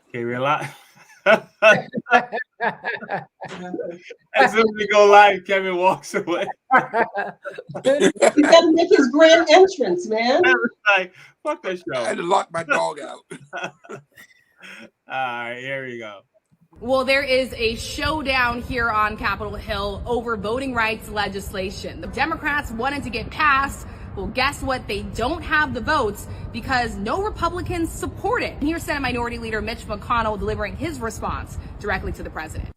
Okay, relax. As soon as we go live, Kevin walks away. He's got to make his grand entrance, man. Like, fuck that show. I had to lock my dog out. All right, here we go. Well, there is a showdown here on Capitol Hill over voting rights legislation. The Democrats wanted to get passed. Well, guess what? They don't have the votes because no Republicans support it. Here's Senate Minority Leader Mitch McConnell delivering his response directly to the president.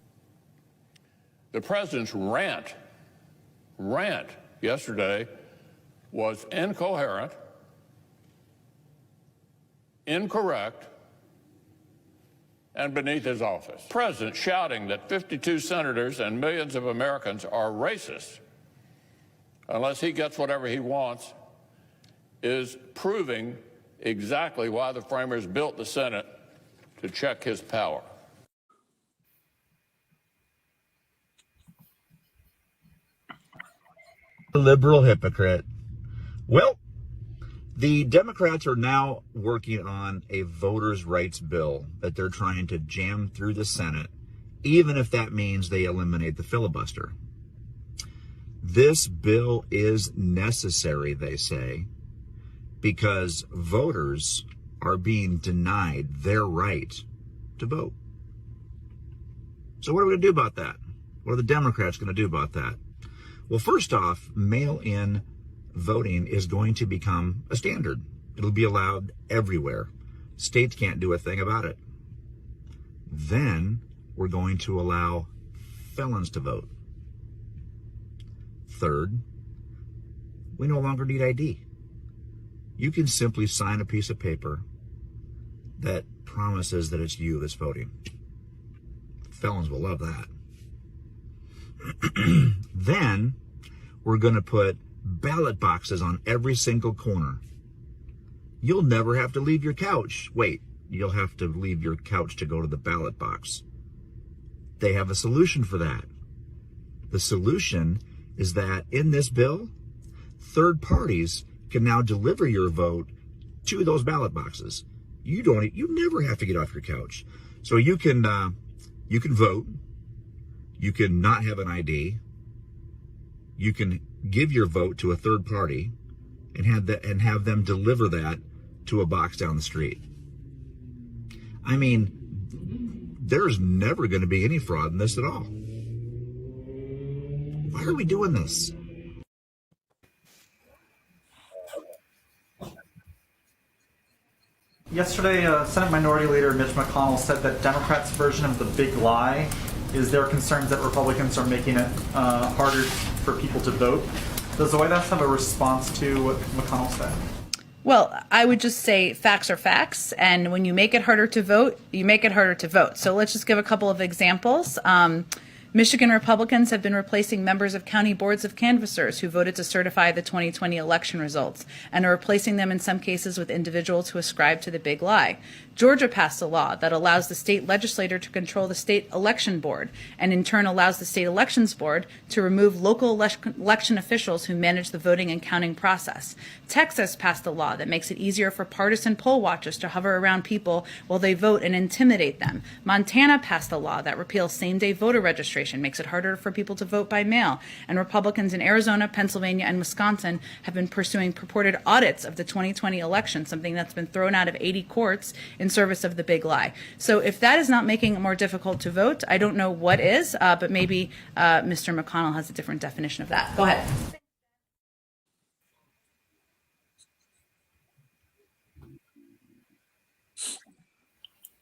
The president's rant yesterday was incoherent, incorrect, and beneath his office. The president shouting that 52 senators and millions of Americans are racist unless he gets whatever he wants is proving exactly why the framers built the Senate to check his power. Liberal hypocrite. Well, the Democrats are now working on a voters' rights bill that they're trying to jam through the Senate, even if that means they eliminate the filibuster. This bill is necessary, they say, because voters are being denied their right to vote. So what are we going to do about that? What are the Democrats going to do about that? Well, first off, mail-in voting is going to become a standard. It'll be allowed everywhere. States can't do a thing about it. Then we're going to allow felons to vote. Third, we no longer need ID. You can simply sign a piece of paper that promises that it's you that's voting. Felons will love that. Then we're going to put ballot boxes on every single corner. You'll never have to leave your couch. Wait, you'll have to leave your couch to go to the ballot box. They have a solution for that. The solution is that in this bill, third parties can now deliver your vote to those ballot boxes. You never have to get off your couch. So you can vote. You can not have an ID. You can give your vote to a third party and have them deliver that to a box down the street. I mean, there's never going to be any fraud in this at all. Why are we doing this? Yesterday, Senate Minority Leader Mitch McConnell said that Democrats' version of the big lie is their concerns that Republicans are making it harder for people to vote. Does the White House have a response to what McConnell said? Well, I would just say facts are facts, and when you make it harder to vote, you make it harder to vote. So let's just give a couple of examples. Michigan Republicans have been replacing members of county boards of canvassers who voted to certify the 2020 election results and are replacing them in some cases with individuals who ascribe to the big lie. Georgia passed a law that allows the state legislature to control the state election board and in turn allows the state elections board to remove local election officials who manage the voting and counting process. Texas passed a law that makes it easier for partisan poll watchers to hover around people while they vote and intimidate them. Montana passed a law that repeals same-day voter registration, makes it harder for people to vote by mail. And Republicans in Arizona, Pennsylvania, and Wisconsin have been pursuing purported audits of the 2020 election, something that's been thrown out of 80 courts in service of the big lie. So if that is not making it more difficult to vote, I don't know what is, but maybe Mr. McConnell has a different definition of that. Go ahead.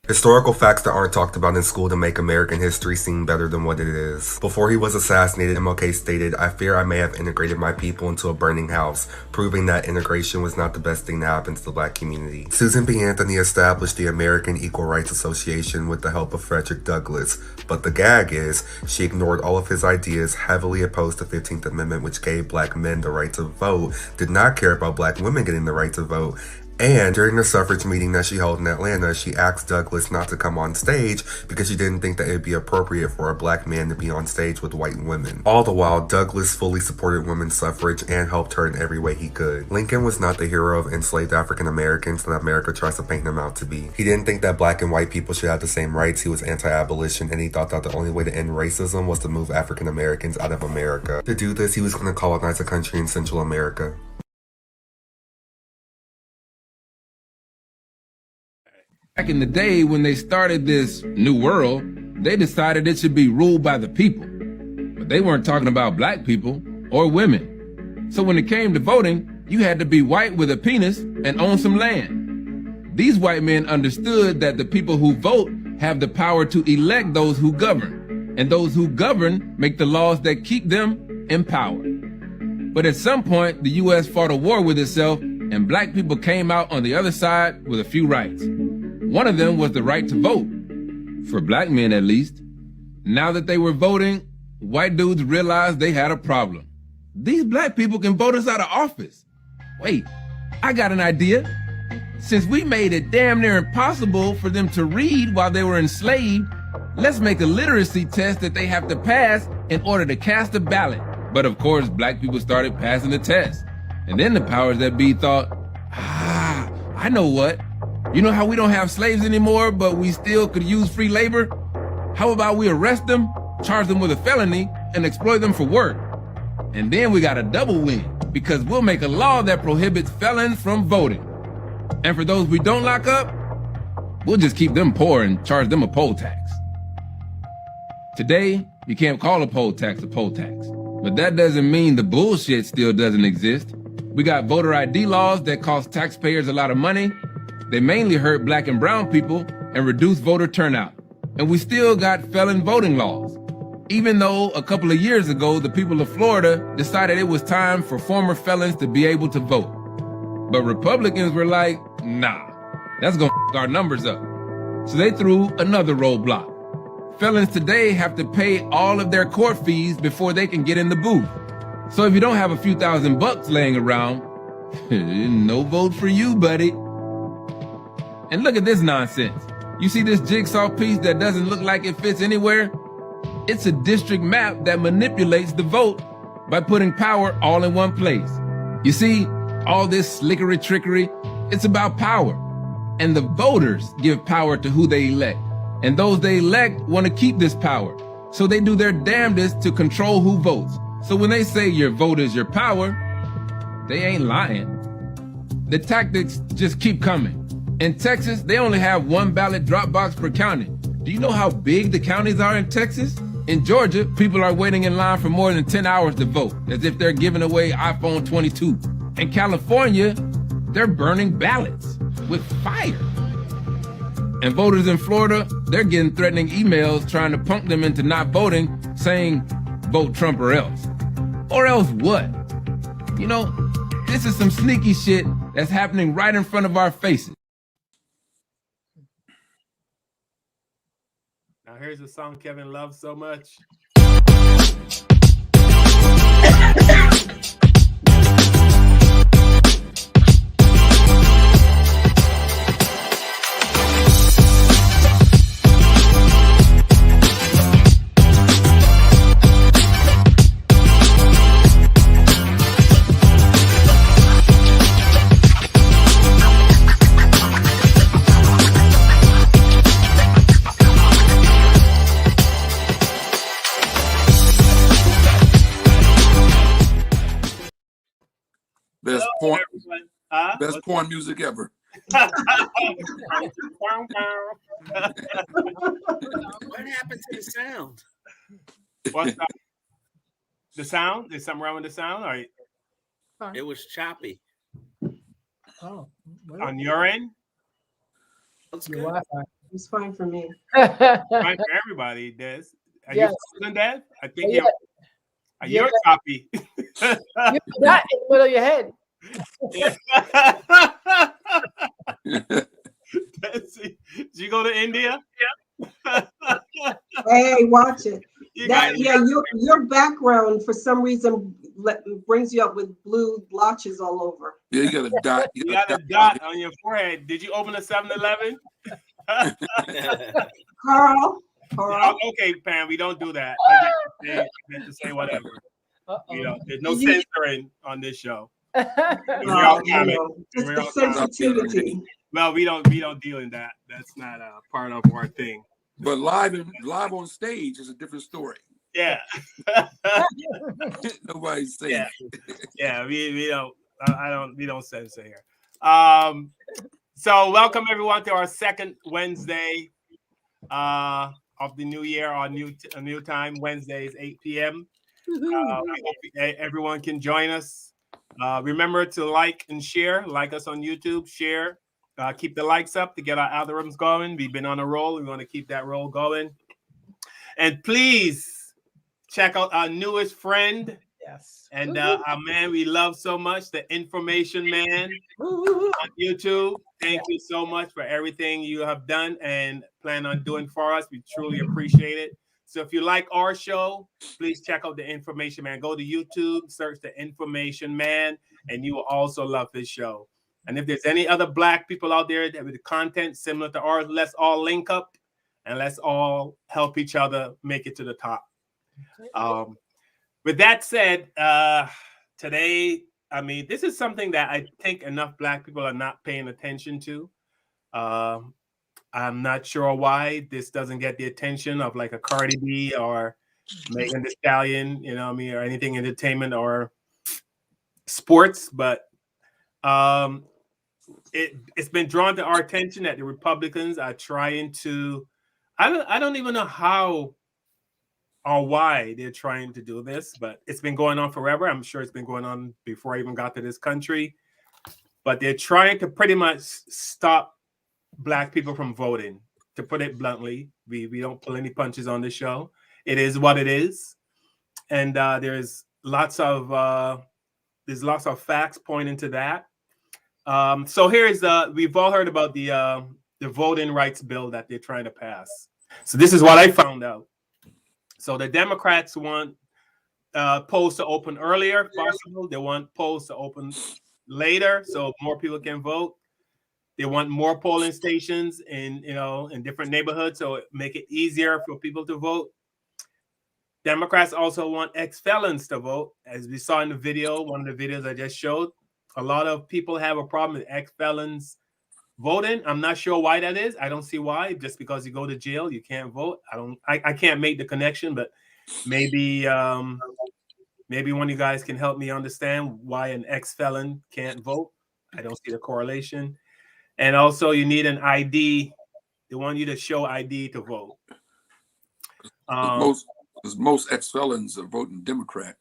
Historical facts that aren't talked about in school to make American history seem better than what it is. Before he was assassinated, MLK stated, "I fear I may have integrated my people into a burning house," proving that integration was not the best thing to happen to the black community. Susan B. Anthony established the American Equal Rights Association with the help of Frederick Douglass, but the gag is, she ignored all of his ideas, heavily opposed the 15th Amendment, which gave black men the right to vote, did not care about black women getting the right to vote, And during the suffrage meeting that she held in Atlanta, she asked Douglas not to come on stage because she didn't think that it'd be appropriate for a black man to be on stage with white women. All the while, Douglas fully supported women's suffrage and helped her in every way he could. Lincoln was not the hero of enslaved African Americans that America tries to paint him out to be. He didn't think that black and white people should have the same rights. He was anti-abolition, and he thought that the only way to end racism was to move African Americans out of America. To do this, he was going to colonize a country in Central America. Back in the day when they started this new world, they decided it should be ruled by the people. But they weren't talking about black people or women. So when it came to voting, you had to be white with a penis and own some land. These white men understood that the people who vote have the power to elect those who govern, and those who govern make the laws that keep them in power. But at some point, the U.S. fought a war with itself, and black people came out on the other side with a few rights. One of them was the right to vote, for black men at least. Now that they were voting, white dudes realized they had a problem. These black people can vote us out of office. Wait, I got an idea. Since we made it damn near impossible for them to read while they were enslaved, let's make a literacy test that they have to pass in order to cast a ballot. But of course, black people started passing the test. And then the powers that be thought, I know what. You know how we don't have slaves anymore, but we still could use free labor? How about we arrest them, charge them with a felony, and exploit them for work? And then we got a double win, because we'll make a law that prohibits felons from voting. And for those we don't lock up, we'll just keep them poor and charge them a poll tax. Today, you can't call a poll tax, but that doesn't mean the bullshit still doesn't exist. We got voter ID laws that cost taxpayers a lot of money. They mainly hurt black and brown people and reduce voter turnout. And we still got felon voting laws, even though a couple of years ago, the people of Florida decided it was time for former felons to be able to vote. But Republicans were like, nah, that's gonna f our numbers up. So they threw another roadblock. Felons today have to pay all of their court fees before they can get in the booth. So if you don't have a few $1,000 laying around, no vote for you, buddy. And look at this nonsense. You see this jigsaw piece that doesn't look like it fits anywhere? It's a district map that manipulates the vote by putting power all in one place. You see, all this slickery trickery, it's about power. And the voters give power to who they elect. And those they elect want to keep this power. So they do their damnedest to control who votes. So when they say your vote is your power, they ain't lying. The tactics just keep coming. In Texas, they only have one ballot drop box per county. Do you know how big the counties are in Texas? In Georgia, people are waiting in line for more than 10 hours to vote, as if they're giving away iPhone 22. In California, they're burning ballots with fire. And voters in Florida, they're getting threatening emails trying to punk them into not voting, saying, vote Trump or else. Or else what? You know, this is some sneaky shit that's happening right in front of our faces. Now here's a song Kevin loves so much. Best porn music ever. What happened to the sound? What's that? The sound? Is something wrong with the sound? Or it was choppy. Oh, on your end? That's good. Wi-Fi. It's fine for me. Fine for everybody, Des. Are you feeling that? I think you're choppy. You got in the middle of your head. Did you go to India? Hey, watch it. Your background for some reason brings you up with blue blotches all over. Yeah, you got a dot. You got a dot on your forehead. Did you open a 7-Eleven? Carl. Okay, Pam, we don't do that. I get to say whatever. You know, there's no censoring on this show. Just the sensitivity. Well, we don't deal in that. That's not a part of our thing. But live on stage is a different story. Yeah. Nobody's saying. Yeah, we don't. We don't censor here. So welcome everyone to our second Wednesday of the new year. Our new time, Wednesdays 8 p.m. I hope everyone can join us. Remember to like and share. Like us on YouTube. Share. Keep the likes up to get our algorithms going. We've been on a roll. We want to keep that roll going. And please check out our newest friend. Yes. And our man we love so much, the Information Man on YouTube. Thank you so much for everything you have done and plan on doing for us. We truly appreciate it. So if you like our show, please check out the Information Man. Go to YouTube, search the Information Man, and you will also love this show. And if there's any other Black people out there that with content similar to ours, let's all link up and let's all help each other make it to the top. With that said, today, I mean, this is something that I think enough Black people are not paying attention to. I'm not sure why this doesn't get the attention of like a Cardi B or Megan Thee Stallion, you know what I mean, or anything entertainment or sports, but it's been drawn to our attention that the Republicans are trying to, I don't even know how or why they're trying to do this, but it's been going on forever. I'm sure it's been going on before I even got to this country, but they're trying to pretty much stop Black people from voting. To put it bluntly, we don't pull any punches on this show. It is what it is, and there's lots of facts pointing to that. So here's we've all heard about the voting rights bill that they're trying to pass. So this is what I found out. So the Democrats want polls to open earlier, if possible. They want polls to open later, so more people can vote. They want more polling stations in different neighborhoods, so it make it easier for people to vote. Democrats also want ex-felons to vote, as we saw in the video, one of the videos I just showed. A lot of people have a problem with ex-felons voting. I'm not sure why that is. I don't see why. Just because you go to jail, you can't vote. I can't make the connection, but maybe maybe one of you guys can help me understand why an ex-felon can't vote. I don't see the correlation. And also, you need an ID. They want you to show ID to vote. Most ex-felons are voting Democrat.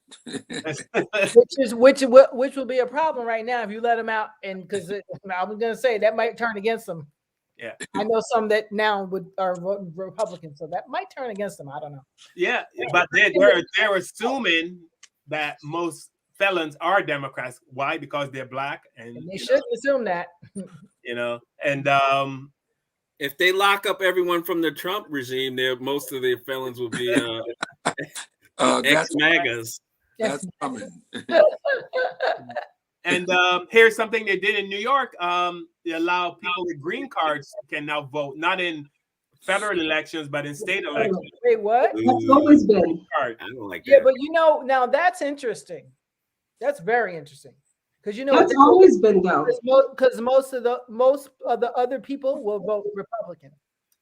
which will be a problem right now if you let them out, and because I was going to say that might turn against them. Yeah, I know some that now are voting Republican, so that might turn against them. I don't know. Yeah, but they're assuming that most felons are Democrats. Why? Because they're Black, and they shouldn't assume that. And if they lock up everyone from the Trump regime, most of the felons will be ex-MAGAs. That's coming. And here's something they did in New York. They allow people with green cards can now vote, not in federal elections, but in state elections. Wait, what? That's always been. I don't like that. Yeah, but now that's interesting. That's very interesting. Because that's always been though. Because most of the other people will vote Republican.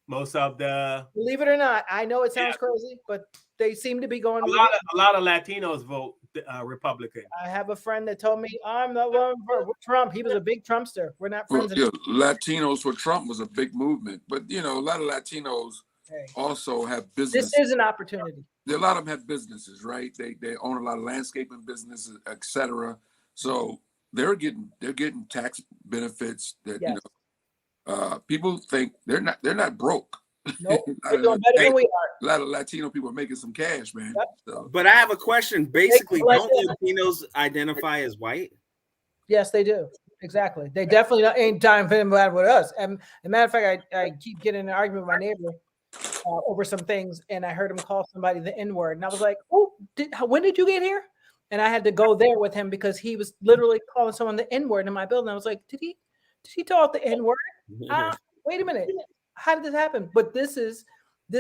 Most of the, believe it or not, I know it sounds crazy, but they seem to be going. A lot of Latinos vote Republican. I have a friend that told me I'm not voting for Trump. He was a big Trumpster. We're not friends. Well, Latinos for Trump was a big movement, but a lot of Latinos also have business. This is an opportunity. A lot of them have businesses, right? They own a lot of landscaping businesses, etc. So they're getting tax benefits that people think they're not broke. Nope, they're doing better than we are. A lot of Latino people are making some cash, man. Yep. So. But I have a question. Basically, don't Latinos identify as white? Yes, they do. Exactly. They definitely ain't time for them with us. And as a matter of fact, I keep getting in an argument with my neighbor over some things, and I heard him call somebody the N-word, and I was like, "Oh, when did you get here?" and I had to go there with him because he was literally calling someone the N-word in my building. I was like, did he talk the N-word? Wait a minute, how did this happen? But this is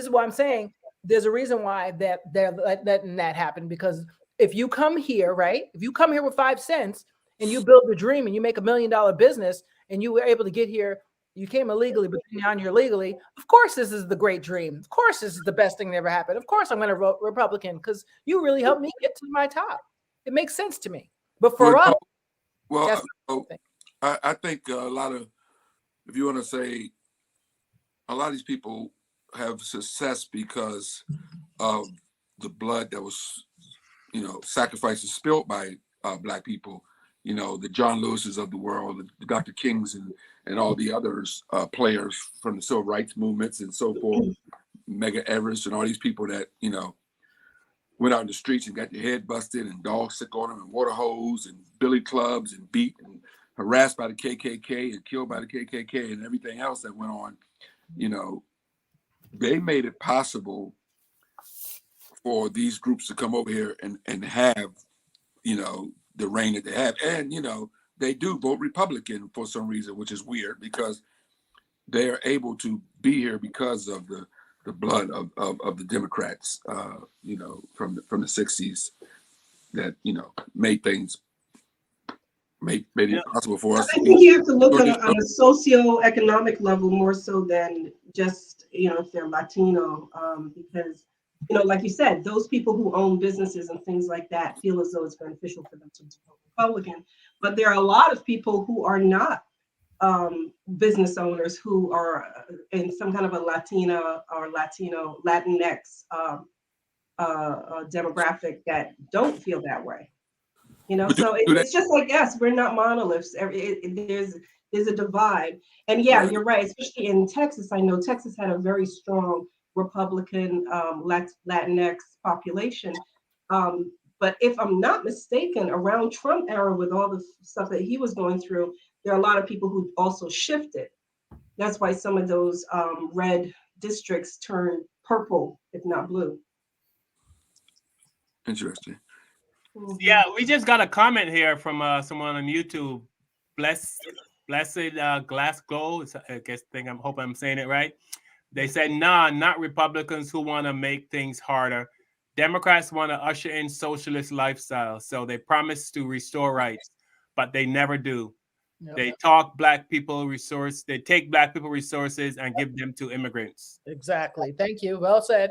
what I'm saying. There's a reason why that they're letting that happen, because if you come here, right? If you come here with 5 cents and you build a dream and you make $1 million business and you were able to get here, you came illegally, but now you're legally. Of course, this is the great dream. Of course, this is the best thing that ever happened. Of course, I'm going to vote Republican because you really helped me get to my top. It makes sense to me. But for us, I think a lot of, if you want to say, a lot of these people have success because of the blood that was, sacrifices spilled by Black people. The John Lewis's of the world, the Dr. Kings, and all the others players from the civil rights movements and so forth, Mega Everest and all these people that, went out in the streets and got their head busted and dogs sick on them and water hose and billy clubs and beat and harassed by the KKK and killed by the KKK and everything else that went on. They made it possible for these groups to come over here and have, the reign that they have. And, they do vote Republican for some reason, which is weird because they are able to be here because of the blood of the Democrats, from the 60s that, made it possible for us. I think you have to look on a socio-economic level more so than just, if they're Latino, because, like you said, those people who own businesses and things like that feel as though it's beneficial for them to vote Republican. But there are a lot of people who are not business owners who are in some kind of a Latina or Latinx demographic that don't feel that way. So it's just like us. We're not monoliths. There's a divide. And yeah, you're right. Especially in Texas, I know Texas had a very strong Republican Latinx population. But if I'm not mistaken, around Trump era with all the stuff that he was going through, there are a lot of people who also shifted. That's why some of those red districts turn purple, if not blue. Interesting. Yeah, we just got a comment here from someone on YouTube. Blessed Glasgow. I hope I'm saying it right. They said, nah, not Republicans who want to make things harder. Democrats want to usher in socialist lifestyle, so they promise to restore rights, but they never do. Yep. They take Black people resources and give them to immigrants. Exactly. Thank you. Well said.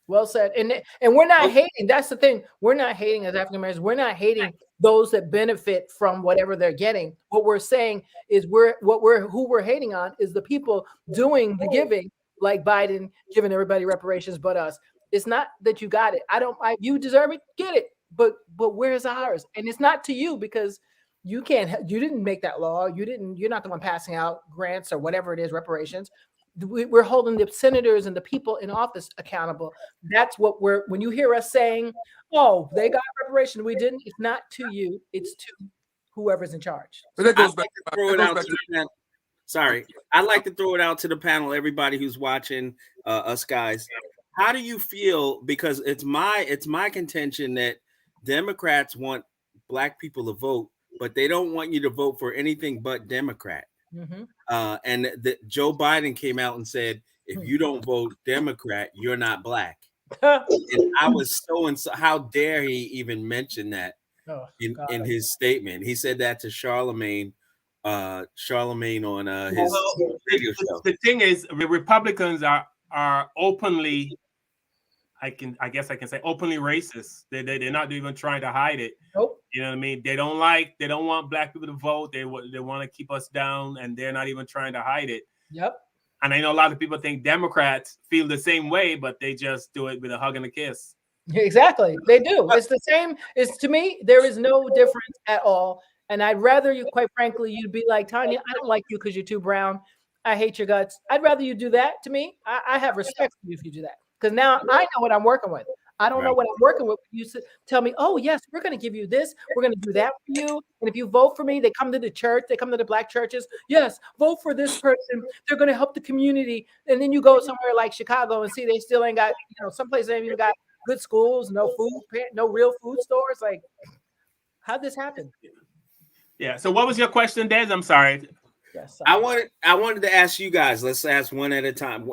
Well said. And we're not hating. That's the thing. We're not hating as African Americans. We're not hating those that benefit from whatever they're getting. What we're saying is who we're hating on is the people doing the giving, like Biden giving everybody reparations but us. It's not that you got it. You deserve it, get it. But where's ours? And it's not to you because you didn't make that law. You're not the one passing out grants or whatever it is, reparations. We're holding the senators and the people in office accountable. That's what when you hear us saying, oh, they got reparation, we didn't, it's not to you, it's to whoever's in charge. But that goes back Sorry, I'd like to throw it out to the panel, everybody who's watching us guys. How do you feel? Because it's my contention that Democrats want Black people to vote, but they don't want you to vote for anything but Democrat. Mm-hmm. And Joe Biden came out and said, if you don't vote Democrat, you're not Black. And I was how dare he even mention that in his statement? He said that to Charlemagne on his radio show. The thing is, the Republicans are openly, I guess I can say openly racist. They're not even trying to hide it. Nope. You know what I mean? They don't want Black people to vote. They want to keep us down, and they're not even trying to hide it. Yep. And I know a lot of people think Democrats feel the same way, but they just do it with a hug and a kiss. Exactly. They do. It's the same. To me, there is no difference at all. And I'd rather you, quite frankly, you'd be like, Tanya, I don't like you because you're too brown. I hate your guts. I'd rather you do that to me. I have respect for you if you do that. Because now I know what I'm working with. I don't know what I'm working with. You tell me, oh, yes, we're going to give you this. We're going to do that for you. And if you vote for me, they come to the church. They come to the Black churches. Yes, vote for this person. They're going to help the community. And then you go somewhere like Chicago and see they still ain't got, some places ain't even got good schools, no food, no real food stores. Like, how'd this happen? Yeah. So what was your question, Des? I'm sorry. Yes, I wanted to ask you guys. Let's ask one at a time.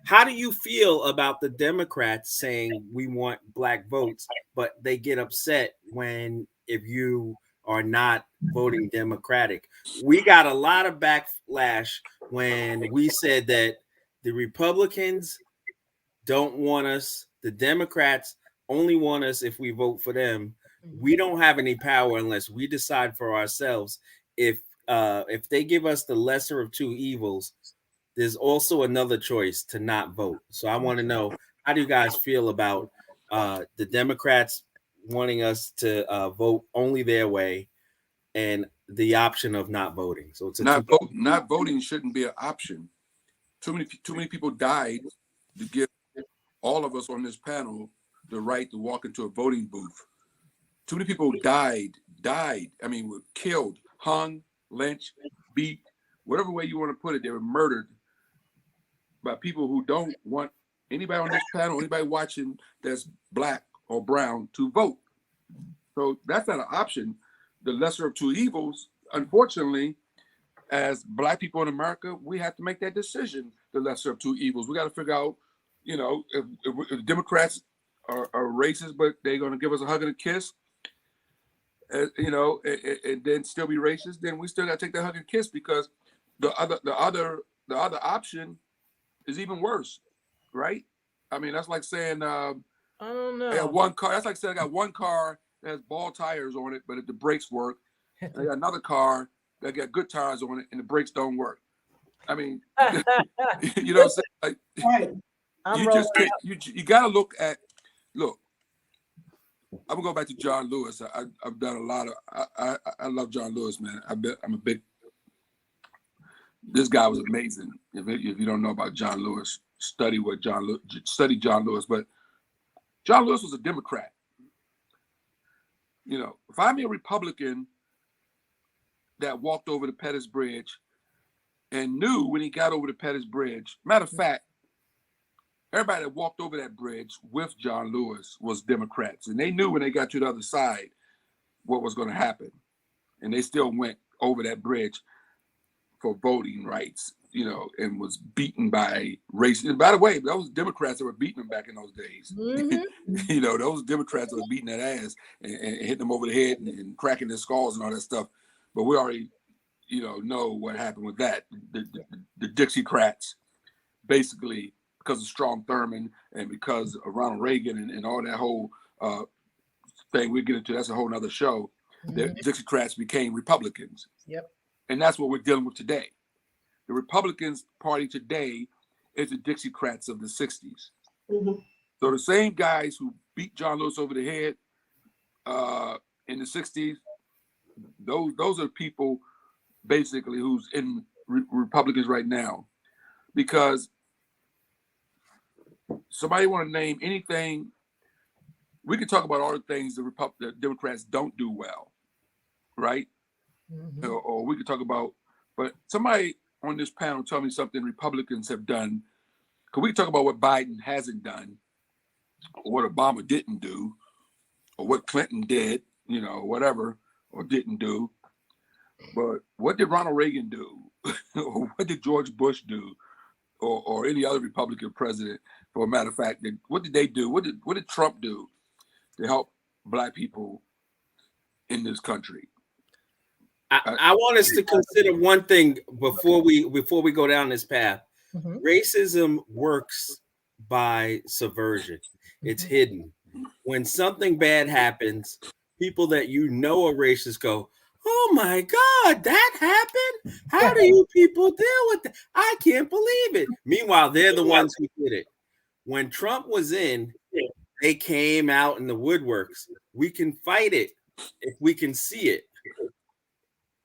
How do you feel about the Democrats saying we want black votes, but they get upset if you are not voting Democratic? We got a lot of backlash when we said that the Republicans don't want us. The Democrats only want us if we vote for them. We don't have any power unless we decide for ourselves. If they give us the lesser of two evils, there's also another choice to not vote. So I want to know, how do you guys feel about the Democrats wanting us to vote only their way and the option of not voting? So it's not voting shouldn't be an option. Too many people died to give all of us on this panel the right to walk into a voting booth. Too many people died. I mean, were killed, hung, lynched, beat, whatever way you want to put it. They were murdered by people who don't want anybody on this panel, anybody watching that's black or brown to vote. So that's not an option. The lesser of two evils, unfortunately, as black people in America, we have to make that decision, the lesser of two evils. We got to figure out, if Democrats are racist, but they're going to give us a hug and a kiss, and then still be racist, then we still got to take that hug and kiss, because the other option is even worse, right? I mean, that's like saying I don't know. I got one car. That's like saying I got one car that has ball tires on it, but the brakes work. And I got another car that got good tires on it, and the brakes don't work. I mean, you know what I'm saying? Like, you got to look. I'm gonna go back to John Lewis. I've done a lot of. I love John Lewis, man. I'm a big. This guy was amazing. If you don't know about John Lewis, study John Lewis. But John Lewis was a Democrat. If I'm a Republican that walked over the Pettus Bridge and knew when he got over the Pettus Bridge, matter of fact, everybody that walked over that bridge with John Lewis was Democrats, and they knew when they got to the other side what was going to happen, and they still went over that bridge for voting rights, and was beaten by race. And by the way, those Democrats that were beating them back in those days, those Democrats that were beating that ass and hitting them over the head and cracking their skulls and all that stuff. But we already, know what happened with that. The Dixiecrats, basically, because of Strom Thurmond and because of Ronald Reagan and all that whole thing we get into, that's a whole nother show. The Dixiecrats became Republicans. Yep. And that's what we're dealing with today. The Republicans Party today is the Dixiecrats of the 60s. So the same guys who beat John Lewis over the head in the 60s, those are people basically who's in Republicans right now. Because somebody want to name anything, we can talk about all the things the Democrats don't do well, right? Or we could talk about, but somebody on this panel tell me something Republicans have done, because we can talk about what Biden hasn't done, or what Obama didn't do, or what Clinton did, whatever, or didn't do. But what did Ronald Reagan do? Or what did George Bush do? Or any other Republican president, for a matter of fact? What did they do? What did Trump do to help black people in this country? I want us to consider one thing before we go down this path. Racism works by subversion. It's hidden. When something bad happens, people that are racist go, "Oh my God, that happened? How do you people deal with that? I can't believe it." Meanwhile, they're the ones who did it. When Trump was in, they came out in the woodworks. We can fight it if we can see it.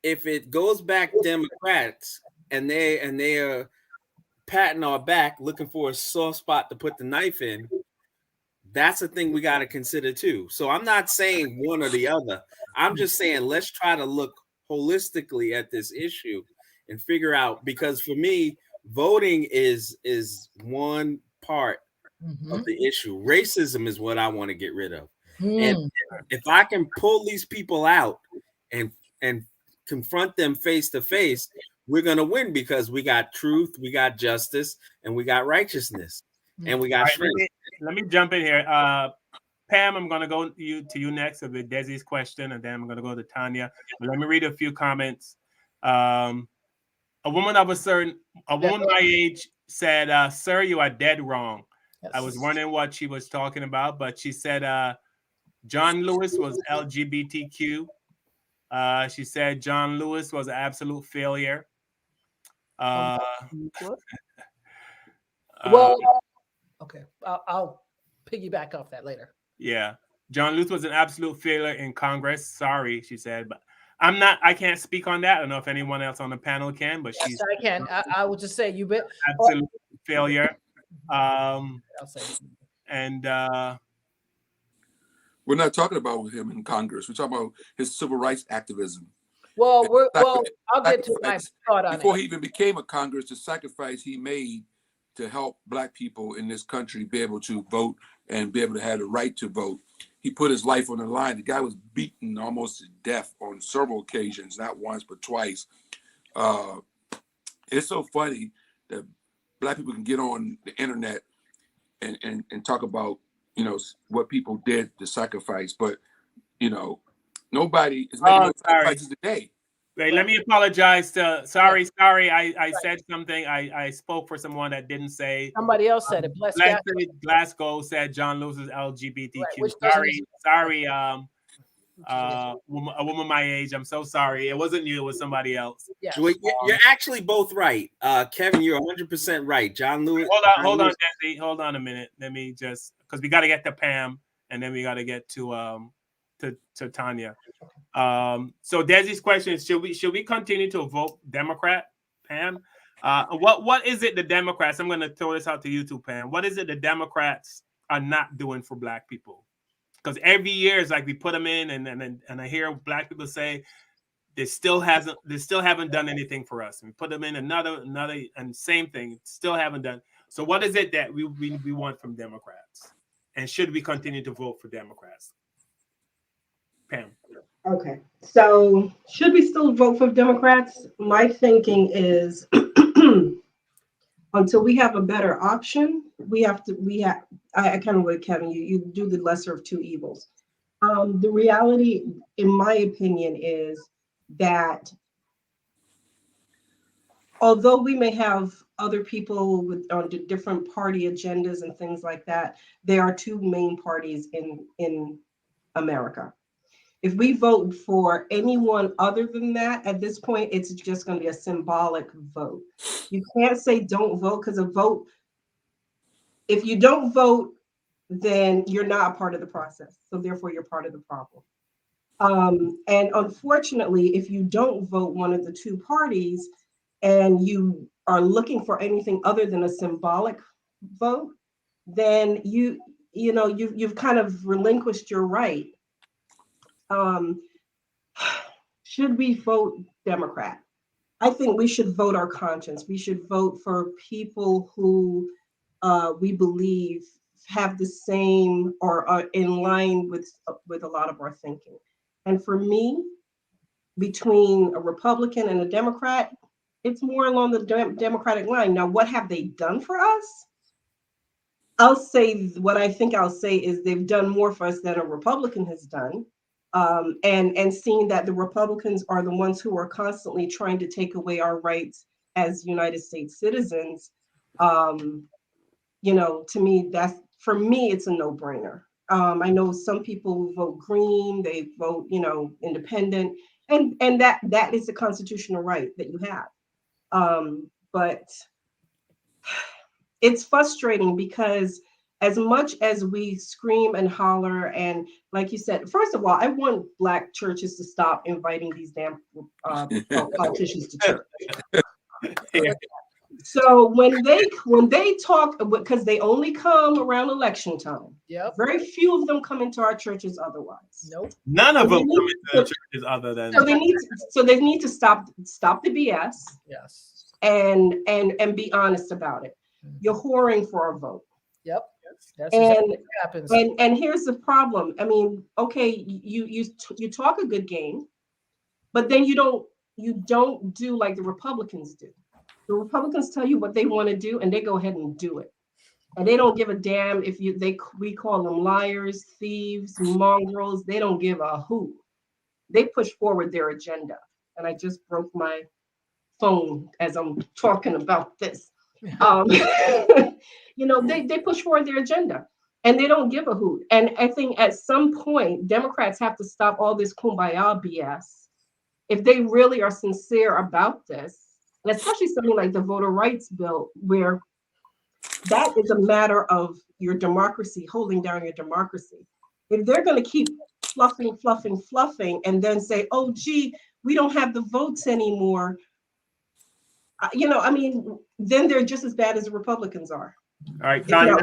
If it goes back Democrats and they are patting our back, looking for a soft spot to put the knife in, that's a thing we got to consider too. So I'm not saying one or the other. I'm just saying let's try to look holistically at this issue and figure out, because for me, voting is one part of the issue. Racism is what I want to get rid of. Mm. And if I can pull these people out and confront them face to face, we're going to win, because we got truth, we got justice, and we got righteousness, and we got All right, strength. let me jump in here. Pam, I'm going to go to you next with Desi's question, and then I'm going to go to Tanya. But let me read a few comments. A woman my age said, "Sir, you are dead wrong." Yes. I was wondering what she was talking about, but she said John Lewis was LGBTQ. She said John Lewis was an absolute failure. Well, okay, I'll piggyback off that later. Yeah, John Lewis was an absolute failure in Congress. Sorry, she said, but I can't speak on that. I don't know if anyone else on the panel can, but Yes, I can. I would just say you bet. Absolute failure. I'll say. And we're not talking about him in Congress. We're talking about his civil rights activism. Well, I'll get to my thought on it. Before he even became a Congress, the sacrifice he made to help Black people in this country be able to vote and be able to have the right to vote. He put his life on the line. The guy was beaten almost to death on several occasions, not once, but twice. It's so funny that Black people can get on the internet and talk about, what people did to sacrifice, but, nobody is making no sacrifices today. Wait, let me apologize to. Sorry. I said something. I spoke for someone that didn't say. Somebody else said it. Glasgow said John Lewis is LGBTQ. Right, sorry. A woman my age. I'm so sorry. It wasn't you. It was somebody else. Yes. You're actually both right, Kevin. You're 100% right. John Lewis. Hold on, Desi. Hold on a minute. Let me just, because we got to get to Pam, and then we got to get to Tanya. So Desi's question is: Should we continue to vote Democrat, Pam? What is it the Democrats? I'm going to throw this out to you too, Pam. What is it the Democrats are not doing for Black people? Because every year it's like we put them in, and I hear Black people say they still haven't done anything for us. And we put them in another, and same thing, still haven't done. So what is it that we want from Democrats? And should we continue to vote for Democrats? Pam. Okay, so should we still vote for Democrats? My thinking is until we have a better option, I kind of with Kevin, you do the lesser of two evils. The reality, in my opinion, is that although we may have other people on different party agendas and things like that, there are two main parties in America. If we vote for anyone other than that, at this point, it's just going to be a symbolic vote. You can't say don't vote, because a vote, if you don't vote, then you're not a part of the process. So therefore, you're part of the problem. And unfortunately, if you don't vote one of the two parties and you are looking for anything other than a symbolic vote, then you've kind of relinquished your right. Should we vote Democrat? I think we should vote our conscience. We should vote for people who we believe have the same or are in line with a lot of our thinking. And for me, between a Republican and a Democrat, it's more along the Democratic line. Now, what have they done for us? I'll say is they've done more for us than a Republican has done. And seeing that the Republicans are the ones who are constantly trying to take away our rights as United States citizens, to me, for me, it's a no-brainer. I know some people vote green, they vote, independent, and that is the constitutional right that you have. But it's frustrating because as much as we scream and holler, and like you said, first of all, I want Black churches to stop inviting these damn politicians to church. So when they talk, because they only come around election time. Yep. Very few of them come into our churches otherwise. Nope. None of them come into the churches other than. So they need to stop the BS. Yes. And be honest about it. You're whoring for a vote. Yep. That's And exactly what happens. and here's the problem. I mean, okay, you talk a good game, but then you don't do like the Republicans do. The Republicans tell you what they want to do, and they go ahead and do it. And they don't give a damn if we call them liars, thieves, mongrels. They don't give a hoot. They push forward their agenda. And I just broke my phone as I'm talking about this. They push forward their agenda and they don't give a hoot. And I think at some point, Democrats have to stop all this kumbaya BS if they really are sincere about this, and especially something like the voter rights bill, where that is a matter of your democracy, holding down your democracy. If they're going to keep fluffing, and then say, oh, gee, we don't have the votes anymore, then they're just as bad as the Republicans are. All right, Tanya.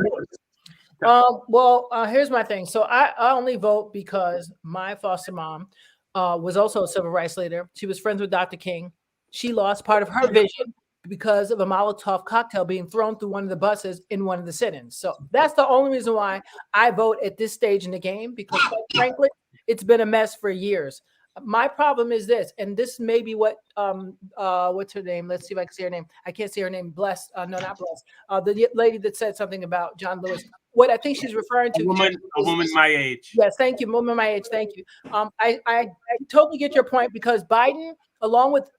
Here's my thing. So I only vote because my foster mom was also a civil rights leader. She was friends with Dr. King. She lost part of her vision because of a Molotov cocktail being thrown through one of the buses in one of the sit-ins. So that's the only reason why I vote at this stage in the game, because quite frankly, it's been a mess for years. My problem is this, and this may be what what's her name? Let's see if I can see her name. I can't see her name. Blessed, no, not Blessed. The lady that said something about John Lewis. What I think she's referring to. A woman my age. Yes, thank you, woman my age. Thank you. I totally get your point, because Biden, along with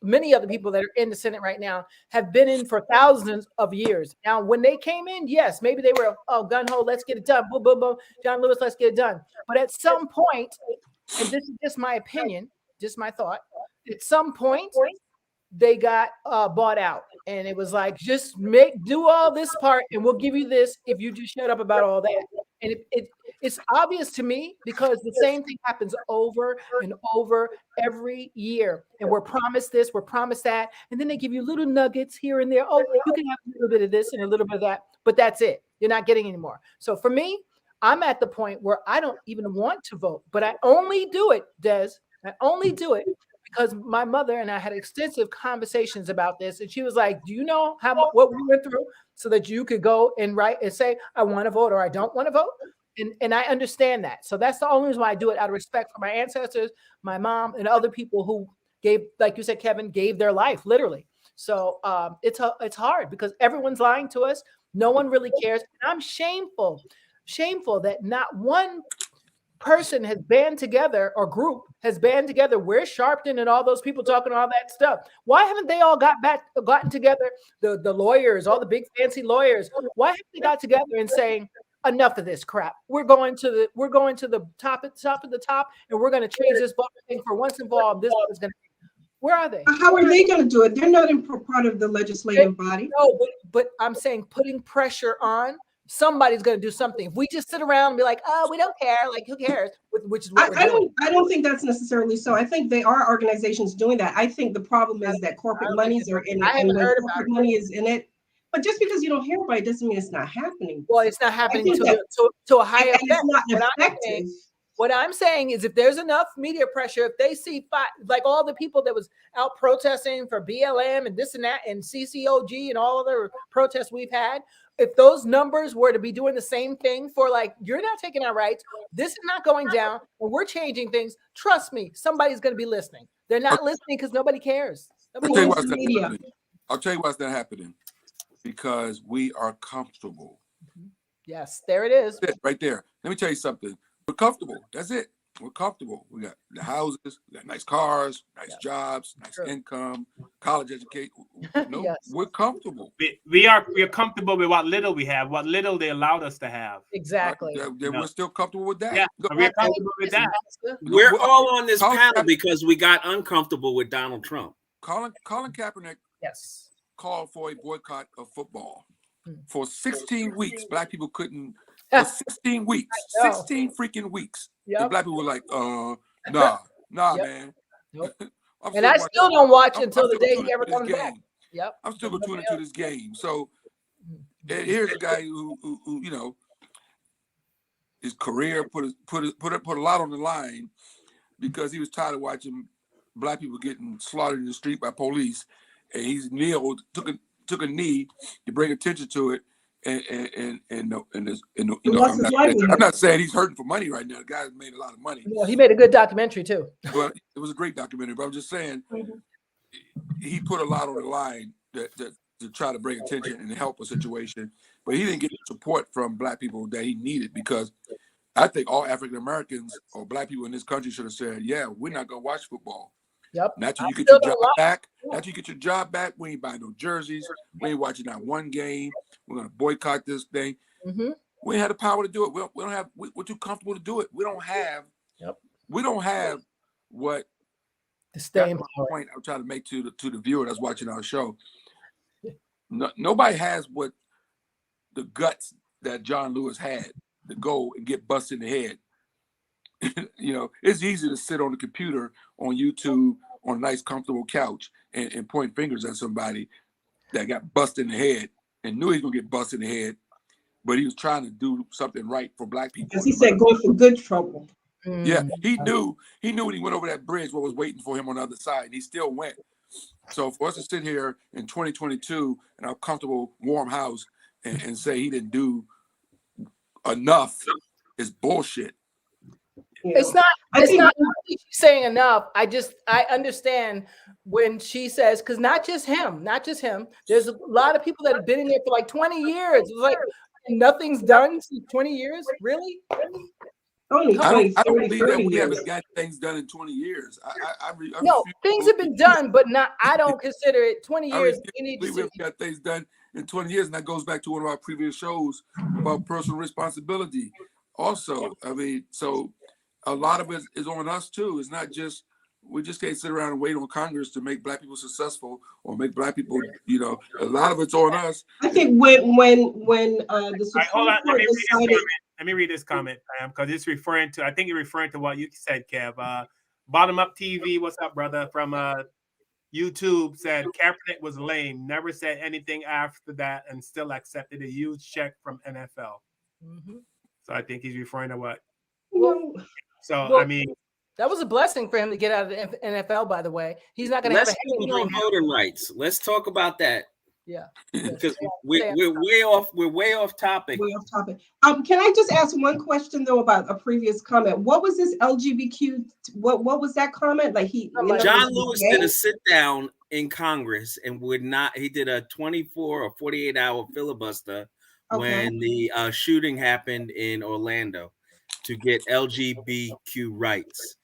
many other people that are in the Senate right now, have been in for thousands of years. Now, when they came in, yes, maybe they were, gun ho, let's get it done. Boom, boom, boom. John Lewis, let's get it done. But at some point, and this is just my opinion, just my thought, at some point, they got bought out. And it was like, just do all this part and we'll give you this if you just shut up about all that. And it's obvious to me, because the same thing happens over and over every year. And we're promised this, we're promised that. And then they give you little nuggets here and there. Oh, you can have a little bit of this and a little bit of that, but that's it. You're not getting any more. So for me, I'm at the point where I don't even want to vote, but I only do it, Des. I only do it because my mother and I had extensive conversations about this. And she was like, do you know what we went through so that you could go and write and say, I want to vote or I don't want to vote? And I understand that. So that's the only reason why I do it, out of respect for my ancestors, my mom, and other people who gave, like you said, Kevin, gave their life, literally. So it's hard because everyone's lying to us. No one really cares. And I'm shameful that not one person has band together, or group has band together. We're Sharpton and all those people talking all that stuff. Why haven't they all gotten together? The lawyers, all the big fancy lawyers. Why haven't they got together and saying, enough of this crap? We're going to the top of the top, and we're going to change this thing for once and for all. This is going to. Where are they? How are they going to do it? They're not in part of the legislative body. No, but I'm saying putting pressure on. Somebody's going to do something. If we just sit around and be like, oh, we don't care, like, who cares? Which is what we're doing. I don't think that's necessarily so. I think they are organizations doing that. I think the problem is that corporate monies are in it. And when corporate money is in it, but just because you don't hear about it doesn't mean it's not happening. Well, it's not happening to a higher effect. It's not effective. What I'm saying is, if there's enough media pressure, if they see like all the people that was out protesting for BLM and this and that and CCOG and all other protests we've had, if those numbers were to be doing the same thing for like, you're not taking our rights, this is not going down, and we're changing things, trust me, somebody's going to be listening. They're not listening because nobody cares. I'll tell you why it's not happening. Because we are comfortable. Yes, there it is. That's it, right there. Let me tell you something. We're comfortable. That's it. We're comfortable. We got the houses, we got nice cars, nice jobs, nice income, college education. No, we're comfortable. We're comfortable with what little we have, what little they allowed us to have. Exactly. We're still comfortable with that. Yeah, we're comfortable with that. We're all on this panel because we got uncomfortable with Donald Trump. Colin Kaepernick called for a boycott of football. For 16 weeks, Black people couldn't. For 16 weeks, 16 freaking weeks. The Black people were like, nah, man. Nope. And I still don't watch until the day he ever comes back. Yep. I'm still going to tune into this game. So here's a guy who you know, his career put a lot on the line because he was tired of watching Black people getting slaughtered in the street by police, and he's kneeled, took a knee to bring attention to it, I'm not saying he's hurting for money right now. The guy's made a lot of money. Well, he made a good documentary too. But it was a great documentary. But I'm just saying, he put a lot on the line to try to bring attention and help a situation. But he didn't get the support from Black people that he needed, because I think all African Americans or Black people in this country should have said, "Yeah, we're not gonna watch football. Yep. Not till you get your job back. Not till you get your job back. We ain't buying no jerseys. We ain't watching that one game. We're gonna boycott this thing." We ain't had the power to do it. We don't have. We're too comfortable to do it. We don't have. We don't have what. To stay in power. Point I'm trying to make to the viewer that's watching our show. Nobody has what the guts that John Lewis had to go and get busted in the head. It's easy to sit on the computer on YouTube on a nice comfortable couch and point fingers at somebody that got busted in the head and knew he was gonna get busted in the head, but he was trying to do something right for Black people. Because he said go for good trouble. Yeah, he knew when he went over that bridge what was waiting for him on the other side, and he still went. So for us to sit here in 2022 in our comfortable, warm house and say he didn't do enough is bullshit. It's not she's saying enough. I understand when she says, because not just him. There's a lot of people that have been in there for like 20 years. It's like nothing's done since 20 years. Really? Only 20, I don't believe that 30 we years. haven't got things done in 20 years. No, things have been done, but I don't consider it 20 years. We haven't got things done in 20 years, and that goes back to one of our previous shows about personal responsibility. Also, so a lot of it is on us too. It's not just, we just can't sit around and wait on Congress to make Black people successful or make Black people, a lot of it's on us. I think when the Supreme Court decided. Let me read this comment, Pam, because it's referring to, I think you're referring to what you said, Kev. Bottom Up TV, what's up, brother? From YouTube said Kaepernick was lame, never said anything after that, and still accepted a huge check from NFL. So I think he's referring to what? That was a blessing for him to get out of the NFL, by the way. He's not going to have a Let's talk about voting rights. Let's talk about that. Yeah, because we're way off. We're way off topic. Can I just ask one question though about a previous comment? What was this LGBTQ? What was that comment? Like John Lewis did a sit down in Congress and he did a 24 or 48 hour filibuster when the shooting happened in Orlando to get LGBTQ rights.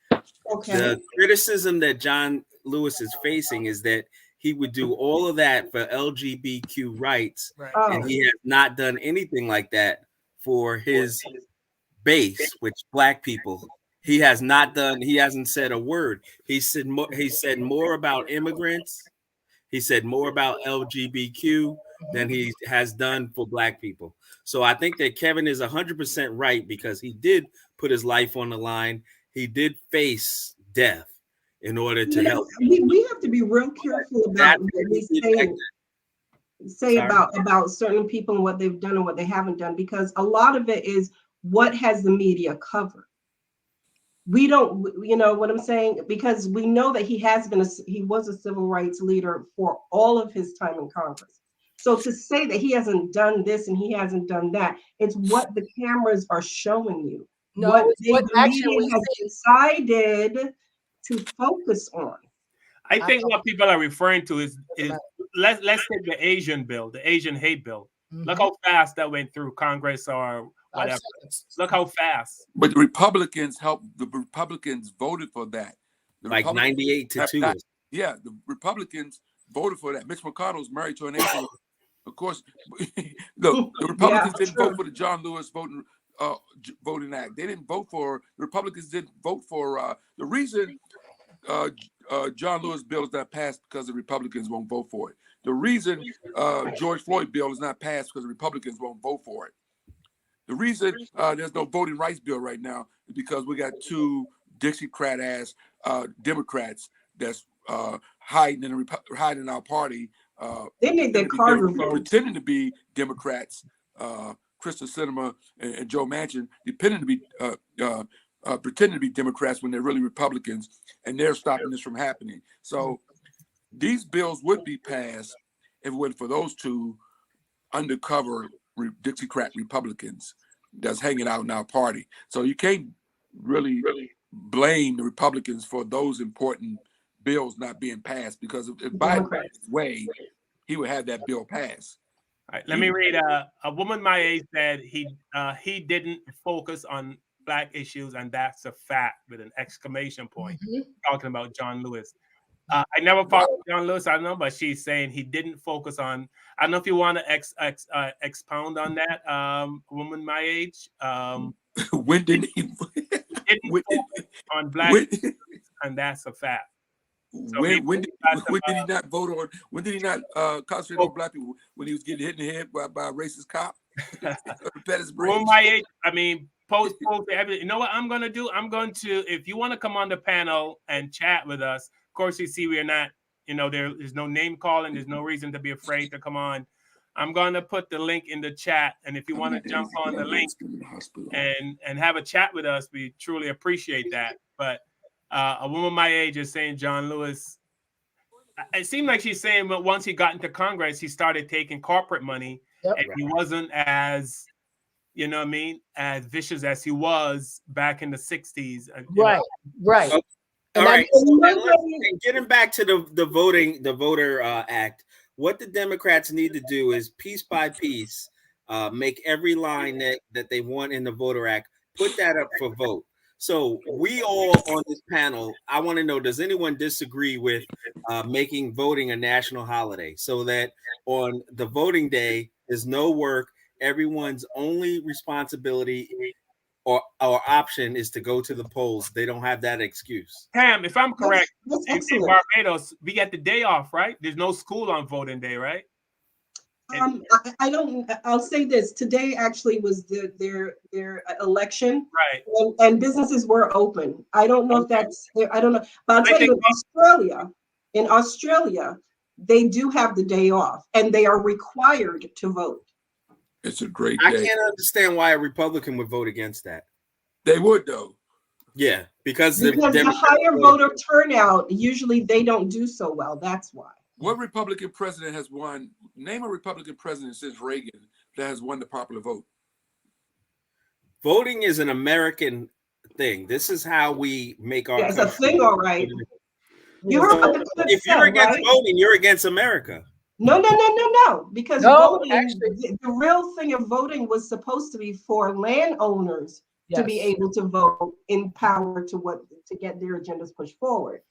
The criticism that John Lewis is facing is that he would do all of that for LGBTQ rights, and he has not done anything like that for his base, which Black people. He has not done. He hasn't said a word. He said more about immigrants. He said more about LGBTQ than he has done for Black people. So I think that Kevin is 100% right, because he did put his life on the line. He did face death in order to help. We have to be real careful about what we say about certain people and what they've done and what they haven't done, because a lot of it is what has the media covered. We don't, you know what I'm saying? Because we know that he was a civil rights leader for all of his time in Congress. So to say that he hasn't done this and he hasn't done that, it's what the cameras are showing you. No, what the media has decided to focus on. I think what people are referring to is let's take the Asian bill, the Asian hate bill. Look how fast that went through Congress or whatever. Look how fast. But the Republicans voted for that. Like 98-2. Yeah, the Republicans voted for that. Mitch McConnell's married to an Asian. Of course, the Republicans didn't vote for the John Lewis voting act. They didn't vote for, the Republicans didn't vote for the reason John Lewis bill is not passed because the Republicans won't vote for it. The reason George Floyd bill is not passed because the Republicans won't vote for it. The reason there's no voting rights bill right now is because we got two Dixiecrat ass Democrats that's hiding in our party. They made their card revolt. Pretending to be Democrats. Kristen Sinema and Joe Manchin pretending to be Democrats when they're really Republicans, and they're stopping this from happening. So these bills would be passed if it wasn't for those two undercover Dixiecrat Republicans that's hanging out in our party. So you can't really blame the Republicans for those important bills not being passed, because if Biden had his way, he would have that bill passed. All right, let me read. A woman my age said he didn't focus on Black issues, and that's a fact, with an exclamation point. Talking about John Lewis. I never fought with John Lewis, I don't know, but she's saying he didn't focus on. I don't know if you want to expound on that, woman my age. When did he? Didn't focus on Black issues, and that's a fact. So when did he not vote on? When did he not concentrate on Black people? When he was getting hit in the head by a racist cop? Woman my age. I mean, post everything. You know what I'm going to do? I'm going to, if you want to come on the panel and chat with us. Of course, you see we are not, there's no name calling. There's no reason to be afraid to come on. I'm going to put the link in the chat. And if you want to jump on the link and have a chat with us, we truly appreciate that. But a woman my age is saying John Lewis, it seemed like she's saying, but once he got into Congress, he started taking corporate money. And he wasn't as, as vicious as he was back in the 60s. Right. All right. And getting back to the voter act, what the Democrats need to do is piece by piece, make every line that they want in the voter act, put that up for vote. So we all on this panel, I want to know, does anyone disagree with making voting a national holiday, so that on the voting day, there's no work, everyone's only responsibility or option is to go to the polls. They don't have that excuse. Pam, if I'm correct, in Barbados, we get the day off, right? There's no school on voting day, right? I don't. I'll say this. Today actually was their election, right? And businesses were open. I don't know if that's. I don't know, but I'll tell you, in Australia, they do have the day off, and they are required to vote. It's a great day. I can't understand why a Republican would vote against that. They would, though. Yeah, because the higher voter turnout, usually they don't do so well. That's why. What Republican president has won? Name a Republican president since Reagan that has won the popular vote. Voting is an American thing. This is how we make our. It's a thing, all right. You heard what the clip if said, you're against right? voting, you're against America. No. Because voting, the real thing of voting was supposed to be for landowners to be able to vote in power to get their agendas pushed forward.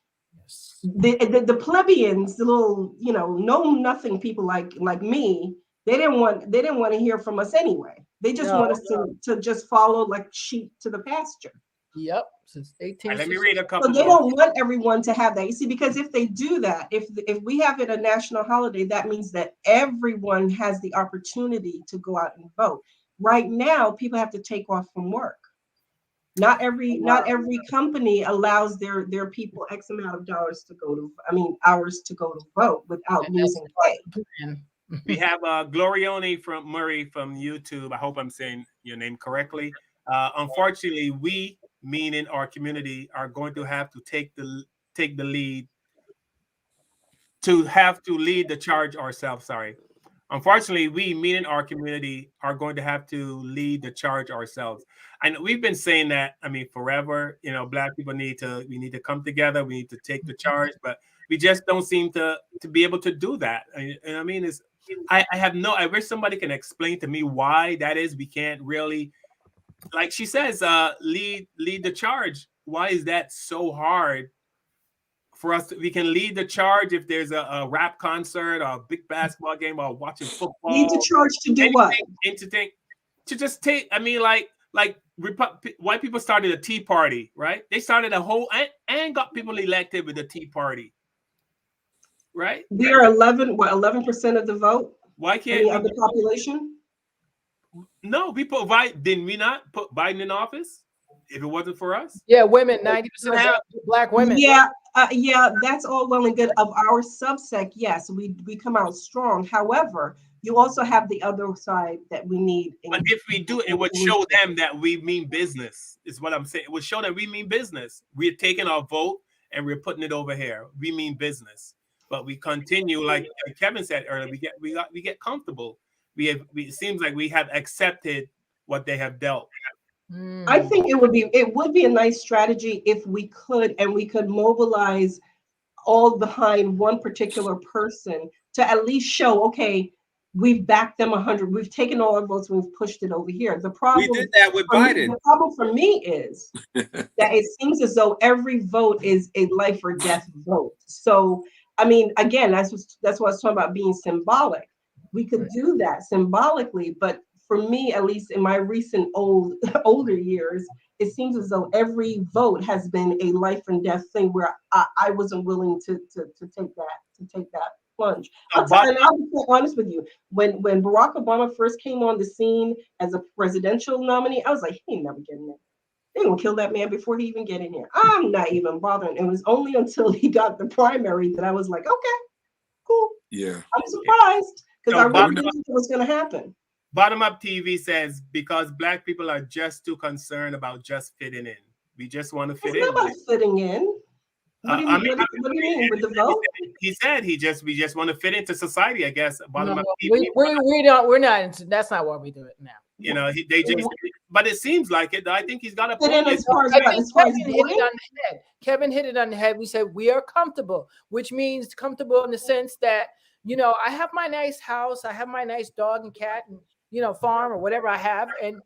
The plebeians, the little, know nothing people like me, they didn't want to hear from us anyway. They just want us to just follow like sheep to the pasture. Yep. Since 18. Let me read a couple. So they don't want everyone to have that. You see, because if they do that, if we have it a national holiday, that means that everyone has the opportunity to go out and vote. Right now, people have to take off from work. Not every company allows their people X amount of hours to go to vote without losing pay. We have Glorioni from Murray from YouTube. I hope I'm saying your name correctly. Unfortunately, we, meaning our community, are going to have to take the lead, to have to lead the charge ourselves. Sorry. Unfortunately, we, meaning our community, are going to have to lead the charge ourselves. And we've been saying that, forever. Black people we need to come together. We need to take the charge, but we just don't seem to be able to do that. I wish somebody can explain to me why that is. We can't really, like she says, lead the charge. Why is that so hard for us? We can lead the charge if there's a rap concert or a big basketball game or watching football. Lead the charge to do what? To just take. White people started a Tea Party, right? They started a whole and got people elected with the Tea Party, right? We are 11% of the vote. Why can't the population? No, didn't we not put Biden in office if it wasn't for us? Yeah, women, 90% of Black women. Yeah, that's all well and good. Of our subsect, yes, we come out strong. However, you also have the other side that we need. But if we do, it would show them that we mean business, is what I'm saying. It would show that we mean business. We're taking our vote and we're putting it over here. We mean business. But we continue, like Kevin said earlier, we get comfortable. it seems like we have accepted what they have dealt. I think it would be a nice strategy if we could mobilize all behind one particular person to at least show, okay, we've backed them 100. We've taken all our votes. We've pushed it over here. The problem, We did that with Biden. The problem for me is that it seems as though every vote is a life or death vote. So, I mean, again, that's what I was talking about being symbolic. We could do that symbolically, but for me, at least in my recent older years, it seems as though every vote has been a life and death thing where I wasn't willing to take that plunge. And I'll be quite honest with you. When Barack Obama first came on the scene as a presidential nominee, I was like, he ain't never getting in. They're gonna kill that man before he even get in here. I'm not even bothering. It was only until he got the primary that I was like, okay, cool. Yeah. I'm surprised because I really didn't think it was gonna happen. Bottom Up TV says because Black people are just too concerned about just fitting in. We just want to fit in. It's not about fitting in. What do you mean with the vote? He said we just want to fit into society. I guess. Bottom Up TV. We're not. That's not why we do it now. You know, they just. But it seems like it. I think he's got a point. Kevin hit it on the head. We said we are comfortable, which means comfortable in the sense that, you know, I have my nice house, I have my nice dog and cat and, you know, farm or whatever I have, and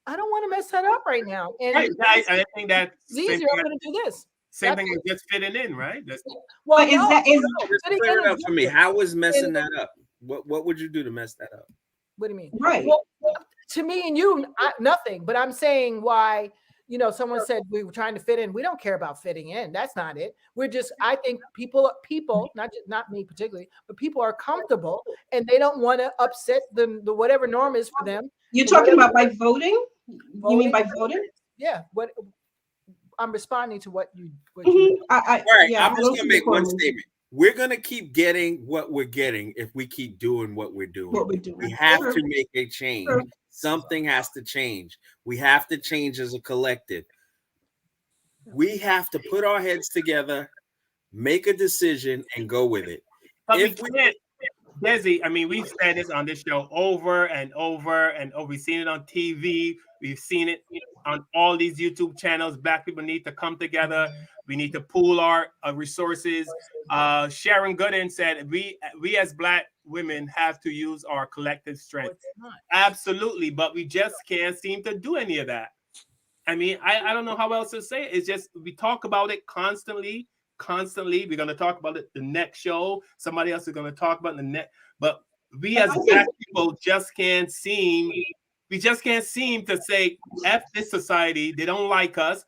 I don't want to mess that up right now. And I think that's easier. I'm going to do this. Same thing as just fitting in, right? Well, clear it up for me. How was messing that up? What would you do to mess that up? What do you mean? Right. Well, to me and you, nothing. But I'm saying why. You know, someone said we were trying to fit in. We don't care about fitting in. That's not it. We're just. I think people, not me particularly, but people are comfortable and they don't want to upset the whatever norm is for them. You're talking about by voting? You mean by voting? Yeah. What I'm responding to what you. All right. I'm just gonna make one statement. We're gonna keep getting what we're getting if we keep doing what we're doing. We have to make a change. Something has to change. We have to change as a collective. We have to put our heads together, make a decision, and go with it. But Desi, I mean, we've said this on this show over and over and over. We've seen it on TV. We've seen it on all these YouTube channels. Black people need to come together. We need to pool our resources. Sharon Gooden said, we as Black women have to use our collective strength. Absolutely, but we just can't seem to do any of that. I mean, I don't know how else to say it. It's just we talk about it constantly. We're going to talk about it the next show. Somebody else is going to talk about it the next. But we as Black people just can't seem. We just can't seem to say, F this society. They don't like us.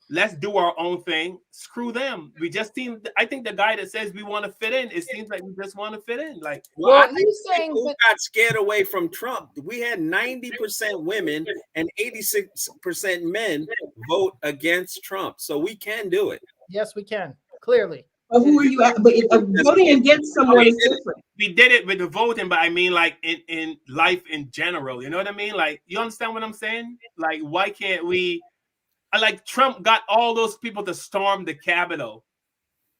Let's do our own thing. Screw them. We just seem. I think the guy that says we want to fit in, it seems like we just want to fit in. Like, well, I think people got scared away from Trump. We had 90% women and 86% men vote against Trump, so we can do it. Yes, we can. Clearly. But who are you at? But voting against someone is different. We did it with the voting, but I mean, like in life in general. You know what I mean? Like, you understand what I'm saying? Like, why can't we? Like Trump got all those people to storm the Capitol,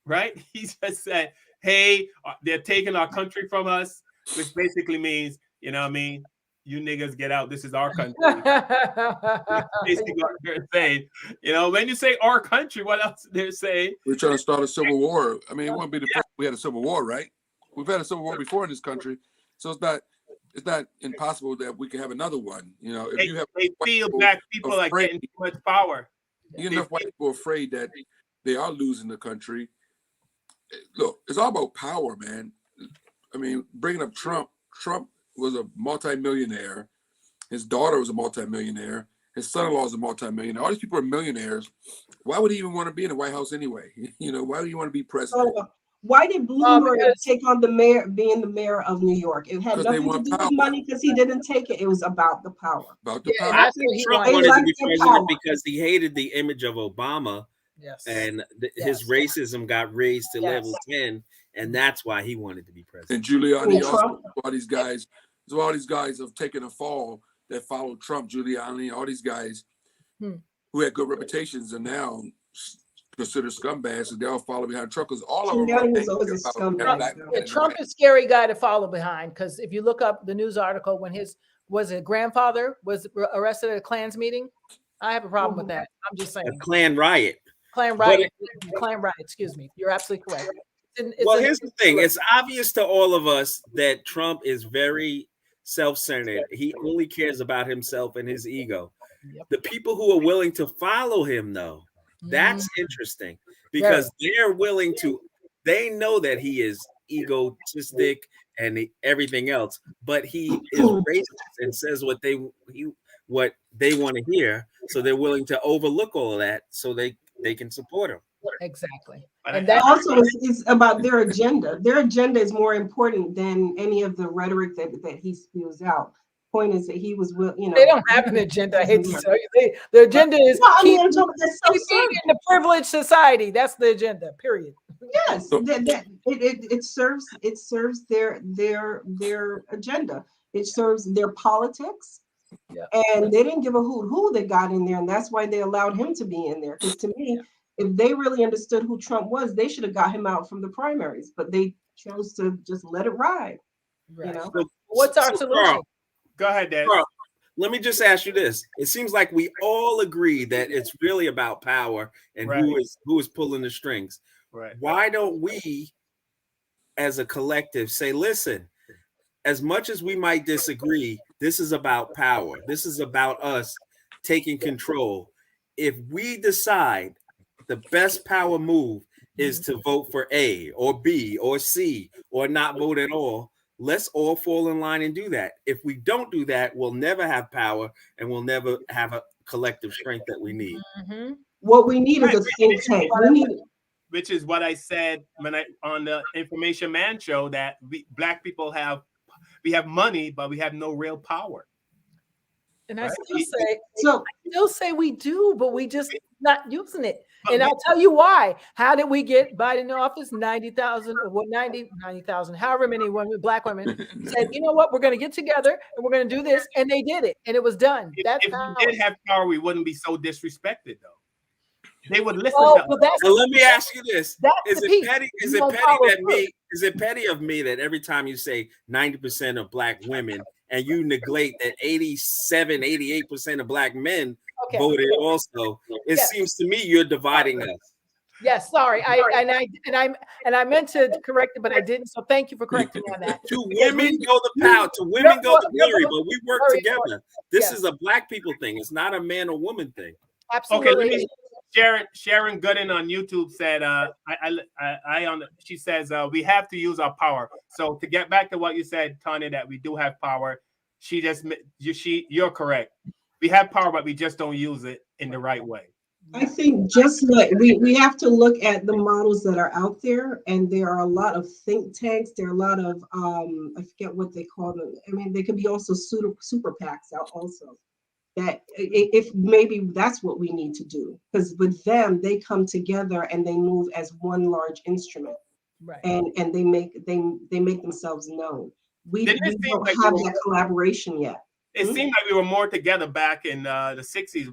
right? He just said, hey, they're taking our country from us, which basically means, you know what I mean? You niggas get out. This is our country. Basically what they're saying. You know, when you say our country, what else they're saying? We're trying to start a civil war. I mean, it wouldn't be the first we had a civil war, right? We've had a civil war before in this country. So it's not impossible that we can have another one. You know, if you have Black people like getting too much power. You enough white people afraid that they are losing the country. Look, it's all about power, man. I mean, bringing up Trump. Trump was a multimillionaire. His daughter was a multimillionaire. His son-in-law is a multimillionaire. All these people are millionaires. Why would he even want to be in the White House anyway? You know, why would you want to be president? Why did Bloomberg take on being the mayor of New York? It had nothing to do with money because he didn't take it. It was about the power. About the power. I think Trump wanted to be president because he hated the image of Obama. Yes. And his racism got raised to level 10, and that's why he wanted to be president. And Giuliani also, all these guys have taken a fall that followed Trump. Giuliani, all these guys who had good reputations are now considered scumbags, and they all follow behind Trump because all of them are Giuliani was always a about scumbag. black though. men Yeah, in the Trump White is a scary guy to follow behind because if you look up the news article when his grandfather was arrested at a Klan's meeting, I have a problem with that. I'm just A saying. Klan riot. Klan But riot. Klan riot. Excuse me. You're absolutely correct. Well, here's the thing. It's obvious to all of us that Trump is very self-centered. He only cares about himself and his ego. Yep. The people who are willing to follow him, though, that's interesting because they're willing to, they know that he is egotistic and everything else, but he is racist and says what they want to hear. So they're willing to overlook all of that so they can support him. Exactly. And that also is about their agenda. Their agenda is more important than any of the rhetoric that he spews out. Point is that he was, they don't have an agenda. I hate to tell you, the agenda is keep being in the privileged society. That's the agenda. Period. Yes, it serves their agenda. It serves their politics. Yeah. And they didn't give a hoot who they got in there, and that's why they allowed him to be in there. Because to me, if they really understood who Trump was, they should have got him out from the primaries, but they chose to just let it ride. Right. You know, what's our solution? Carl, go ahead, Dad. Carl, let me just ask you this: it seems like we all agree that it's really about power and who is pulling the strings. Right. Why don't we, as a collective, say, listen? As much as we might disagree, this is about power. This is about us taking control. If we decide the best power move is to vote for A or B or C or not vote at all, let's all fall in line and do that. If we don't do that, we'll never have power and we'll never have a collective strength that we need. What we need is a think tank. We need, which is what I said when on the Information Man show, that black people have money, but we have no real power. And I still say we do, but we just not using it. But and I'll tell you why. How did we get Biden in office? 90,000 or what? 90,000, however many women, black women said, you know what, we're going to get together and we're going to do this, and they did it, and it was done. That's if power. we did have power, we wouldn't be so disrespected, though. They would listen to us. Well, let me ask you this: Is it petty of me that every time you say 90% of black women and you neglect that 87, 88% of black men voted also? It seems to me you're dividing us. Yes, sorry. I meant to correct it, but I didn't. So thank you for correcting me on that. To women go the power, to women go the glory, but we work together. This is a black people thing. It's not a man or woman thing. Absolutely. Okay, let me. Sharon Gooden on YouTube said, she says we have to use our power. So to get back to what you said, Tanya, that we do have power. You're correct. We have power, but we just don't use it in the right way. I think just like we have to look at the models that are out there, and there are a lot of think tanks. There are a lot of I forget what they call them. I mean, they could be also super PACs out also. That if maybe that's what we need to do, because with them they come together and they move as one large instrument, right? And they make themselves known. We don't have that collaboration yet. It seemed like we were more together back in the 60s.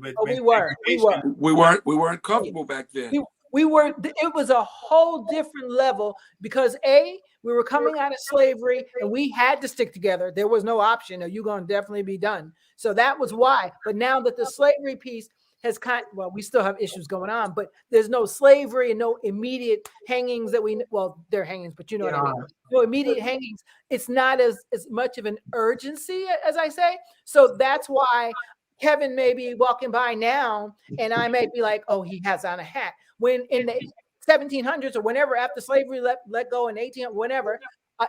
We weren't comfortable back then. We were. It was a whole different level because we were coming out of slavery and we had to stick together. There was no option. You're going to definitely be done. So that was why. But now that the slavery piece has we still have issues going on, but there's no slavery and no immediate hangings they're hangings, but you know what I mean. No immediate hangings. It's not as much of an urgency, as I say. So that's why Kevin may be walking by now and I may be like, oh, he has on a hat. When in the 1700s or whenever after slavery let go in 1800, whenever,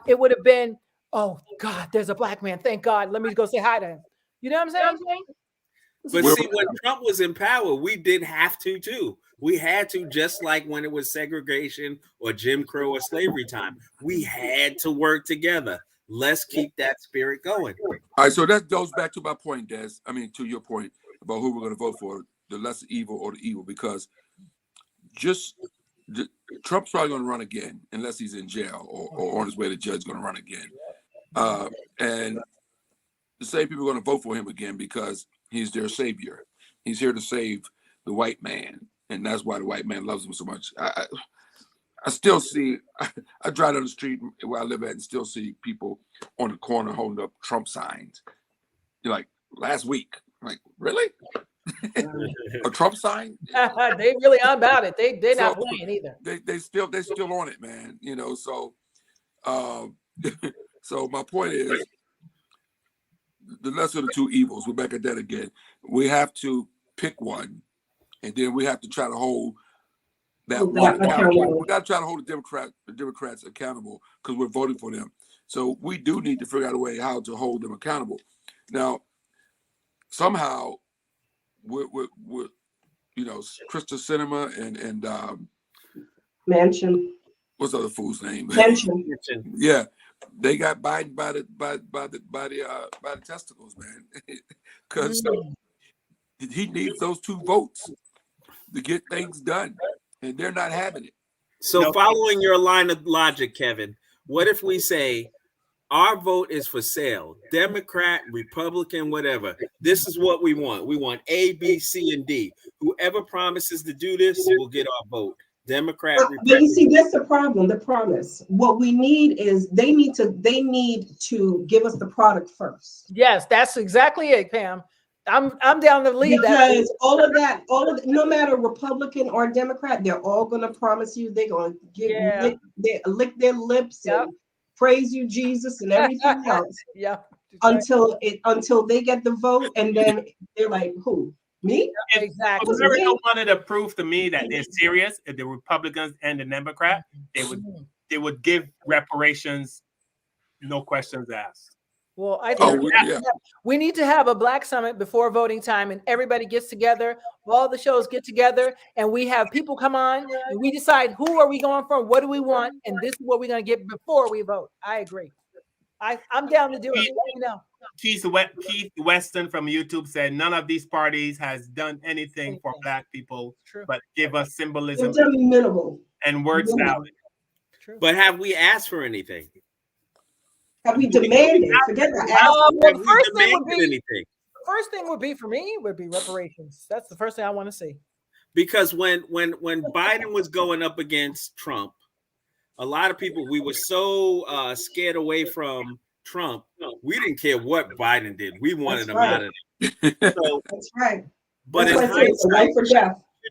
it would have been, oh God, there's a black man. Thank God. Let me go say hi to him. You know what I'm saying? But see, when Trump was in power, we did have to too. We had to, just like when it was segregation or Jim Crow or slavery time. We had to work together. Let's keep that spirit going. All right, so that goes back to my point, Des. I mean, to your point about who we're going to vote for, the lesser evil or the evil, because Trump's probably going to run again unless he's in jail or on his way to judge going to run again. And the same people are going to vote for him again because he's their savior. He's here to save the white man. and that's why the white man loves them so much. I still see, I drive down the street where I live at and still see people on the corner holding up Trump signs. You're like, last week. I'm like, really? A Trump sign? They really on about it. They're not So, playing either. They still on it, man. You know, so so my point is, the lesser of the two evils, we're back at that again. We have to pick one, and then we have to try to hold that one accountable. We got to try to hold the Democrats accountable because we're voting for them. So we do need to figure out a way how to hold them accountable. Now, somehow, we're you know, Krista Sinema and Manchin. What's the other fool's name? Manchin. Yeah, they got Biden by the testicles, man, because he needs those 2 votes to get things done, and they're not having it. So, following your line of logic, Kevin, what if we say our vote is for sale? Democrat, Republican, whatever. This is what we want. We want A, B, C, and D. Whoever promises to do this will get our vote. Democrat, Republican. But you see, that's the problem. The promise. What we need is they need to give us the product first. Yes, that's exactly it, Pam. I'm down to leave that because all of that, no matter Republican or Democrat, they're all going to promise you they're going to lick their lips and praise you, Jesus, and everything else. Until they get the vote, and then they're like, who? Me? Exactly. If America wanted to prove to me that they're serious, if the Republicans and the Democrat, they would give reparations, no questions asked. Well, I think we need to have a Black Summit before voting time, and everybody gets together. All the shows get together, and we have people come on, and we decide who are we going for, what do we want, and this is what we're going to get before we vote. I agree. I'm down to do it. You know. Keith Weston from YouTube said none of these parties has done anything for Black people, but give us symbolism and word salad. But have we asked for anything? Have we demanded? Forget that. The first thing would be for me would be reparations. That's the first thing I want to see. Because when Biden was going up against Trump, a lot of people, we were so scared away from Trump, we didn't care what Biden did. We wanted him out of it. So, that's right. But in hindsight,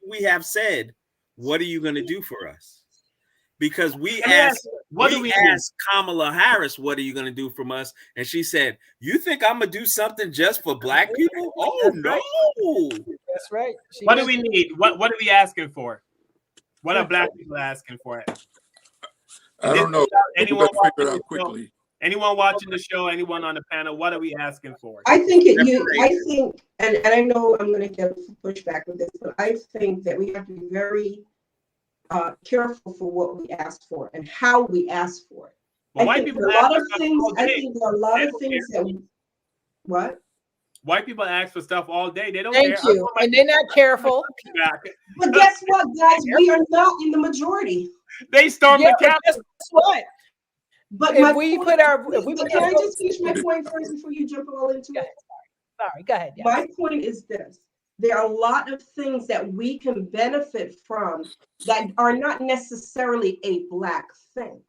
we have said, what are you going to do for us? Because we asked Kamala Harris, what are you going to do from us? And she said, you think I'm going to do something just for Black people? Oh, no. That's right. What do we need? What are we asking for? What are Black people asking for? I don't know. Anyone watching the show, anyone on the panel, what are we asking for? I think and I know I'm going to get pushback with this, but I think that we have to be very careful for what we ask for and how we ask for it. Well, I think there are a lot of things that what? White people ask for stuff all day. They don't care. Thank you. And they're not careful. But guess what, guys? We are not in the majority. They storm the Capitol. Guess what? But can I just finish my point first before you jump all into it? Sorry, go ahead. My point is this. There are a lot of things that we can benefit from that are not necessarily a Black thing.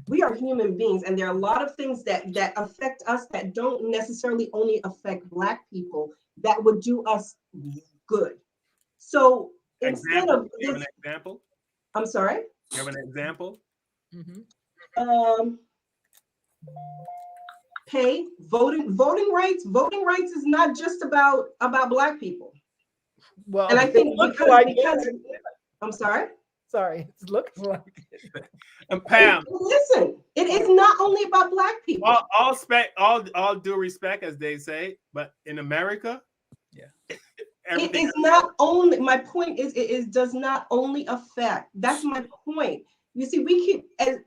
We are human beings, and there are a lot of things that affect us that don't necessarily only affect Black people that would do us good. So instead of you have an example? I'm sorry? You have an example? Pay, voting rights. Voting rights is not just about Black people. Well, and I think because I'm sorry. Sorry, it's looking like it. And Pam, listen, it is not only about Black people. All due respect, as they say, but in America, it is not only. My point is, it does not only affect. That's my point. You see, we keep as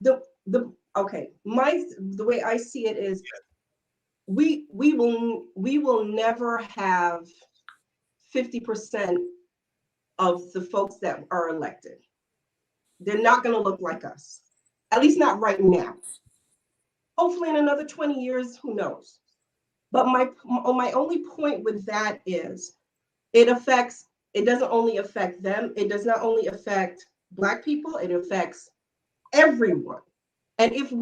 the way I see it is, we will never have 50% of the folks that are elected. They're not going to look like us, at least not right now. Hopefully in another 20 years, who knows? But my only point with that is it affects it doesn't only affect them. It does not only affect Black people, it affects everyone. And if it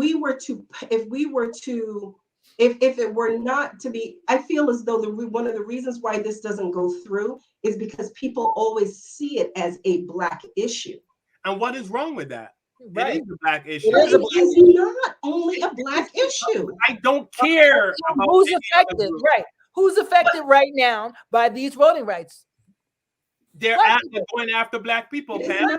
were not to be, I feel as though one of the reasons why this doesn't go through is because people always see it as a Black issue. And what is wrong with that? Right. It is a Black issue. It is not only a Black issue. I don't care about who's affected, right? Who's affected right now by these voting rights? They're going after Black people, Pam.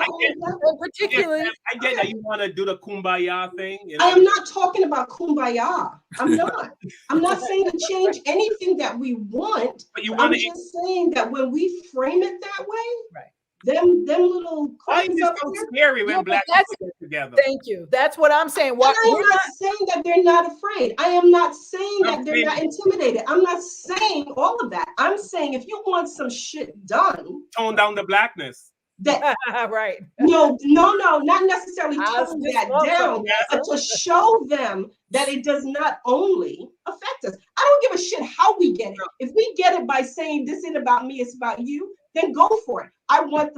Particularly, I get that you want to do the kumbaya thing. You know? I am not talking about kumbaya. I'm not. I'm not saying to change anything that we want. But you I'm just saying that when we frame it that way, right? Them little. Why is it so scary when Black people get together? Thank you. That's what I'm saying. Why, I'm not saying that they're not afraid. I am not saying that they're not intimidated. I'm not saying all of that. I'm saying if you want some shit done, tone down the Blackness. That right. No, not necessarily tone that down, but to show them that it does not only affect us. I don't give a shit how we get it. If we get it by saying this isn't about me, it's about you, then go for it. I want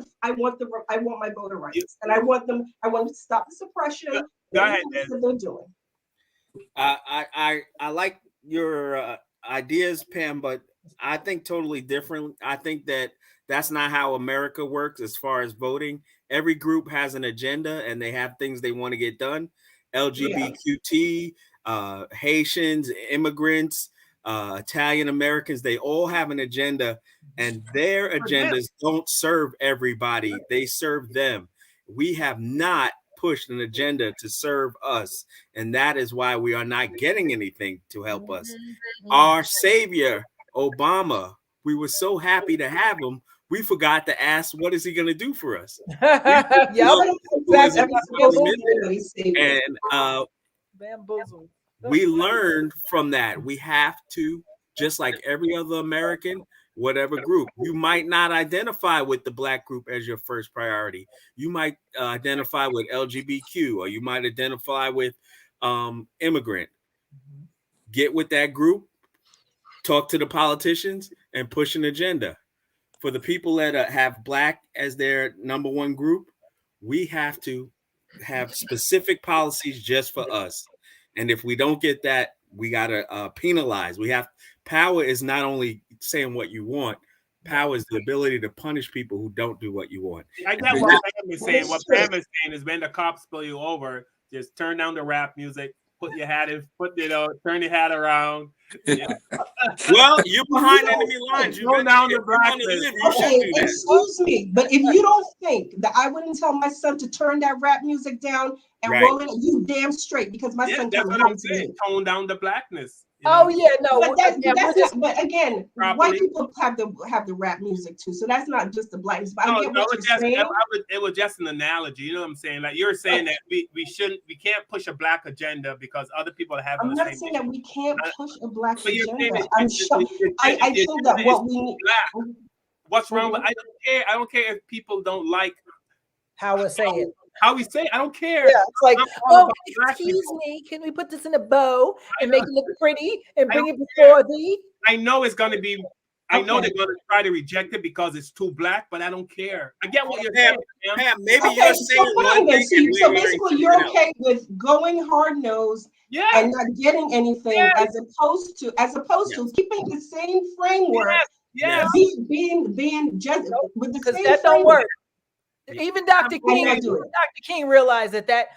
my voter rights, and I want to stop the suppression. Go ahead, that they're doing. I like your ideas, Pam, but I think totally different. I think that's not how America works as far as voting. Every group has an agenda and they have things they want to get done. LGBTQ, Haitians, immigrants, Italian Americans, they all have an agenda, and their agendas don't serve everybody. They serve them. We have not pushed an agenda to serve us, and that is why we are not getting anything to help us. Our savior, Obama, we were so happy to have him, we forgot to ask, what is he going to do for us? We learned from that. We have to, just like every other American, whatever group, you might not identify with the Black group as your first priority. You might identify with LGBTQ, or you might identify with immigrant. Get with that group, talk to the politicians, and push an agenda. For the people that have Black as their number one group, we have to have specific policies just for us. And if we don't get that, we got to penalize. Power is not only saying what you want. Power is the ability to punish people who don't do what you want. I get what Pam is saying. What Pam is saying is when the cops pull you over, just turn down the rap music, put your hat in, turn your hat around. Yeah. Well, you're behind enemy lines. You go down the Blackness. Okay, excuse me, but if you don't think that I wouldn't tell my son to turn that rap music down and roll it, you damn straight, because my son that's comes what home I'm saying. Tone down the Blackness. Oh yeah, no. But again, white people have the rap music too, so that's not just the Blacks. But I get what you're saying. It was just an analogy. You know what I'm saying? Like you're saying that we can't push a Black agenda because other people have. I'm not saying that we can't push a Black agenda. I feel that what we need. What's wrong with? I don't care. I don't care if people don't like how we say it. How we say it. I don't care. Yeah, it's like, oh, excuse me, can we put this in a bow and make it look pretty and bring it before thee? I know it's gonna be. I know they're gonna try to reject it because it's too Black, but I don't care. I get what you're saying. Pam, maybe you're saying one thing. So basically, you're okay with going hard nosed and not getting anything, as opposed to keeping the same framework. Being just with the same that framework. Don't work. Even Dr. King realized that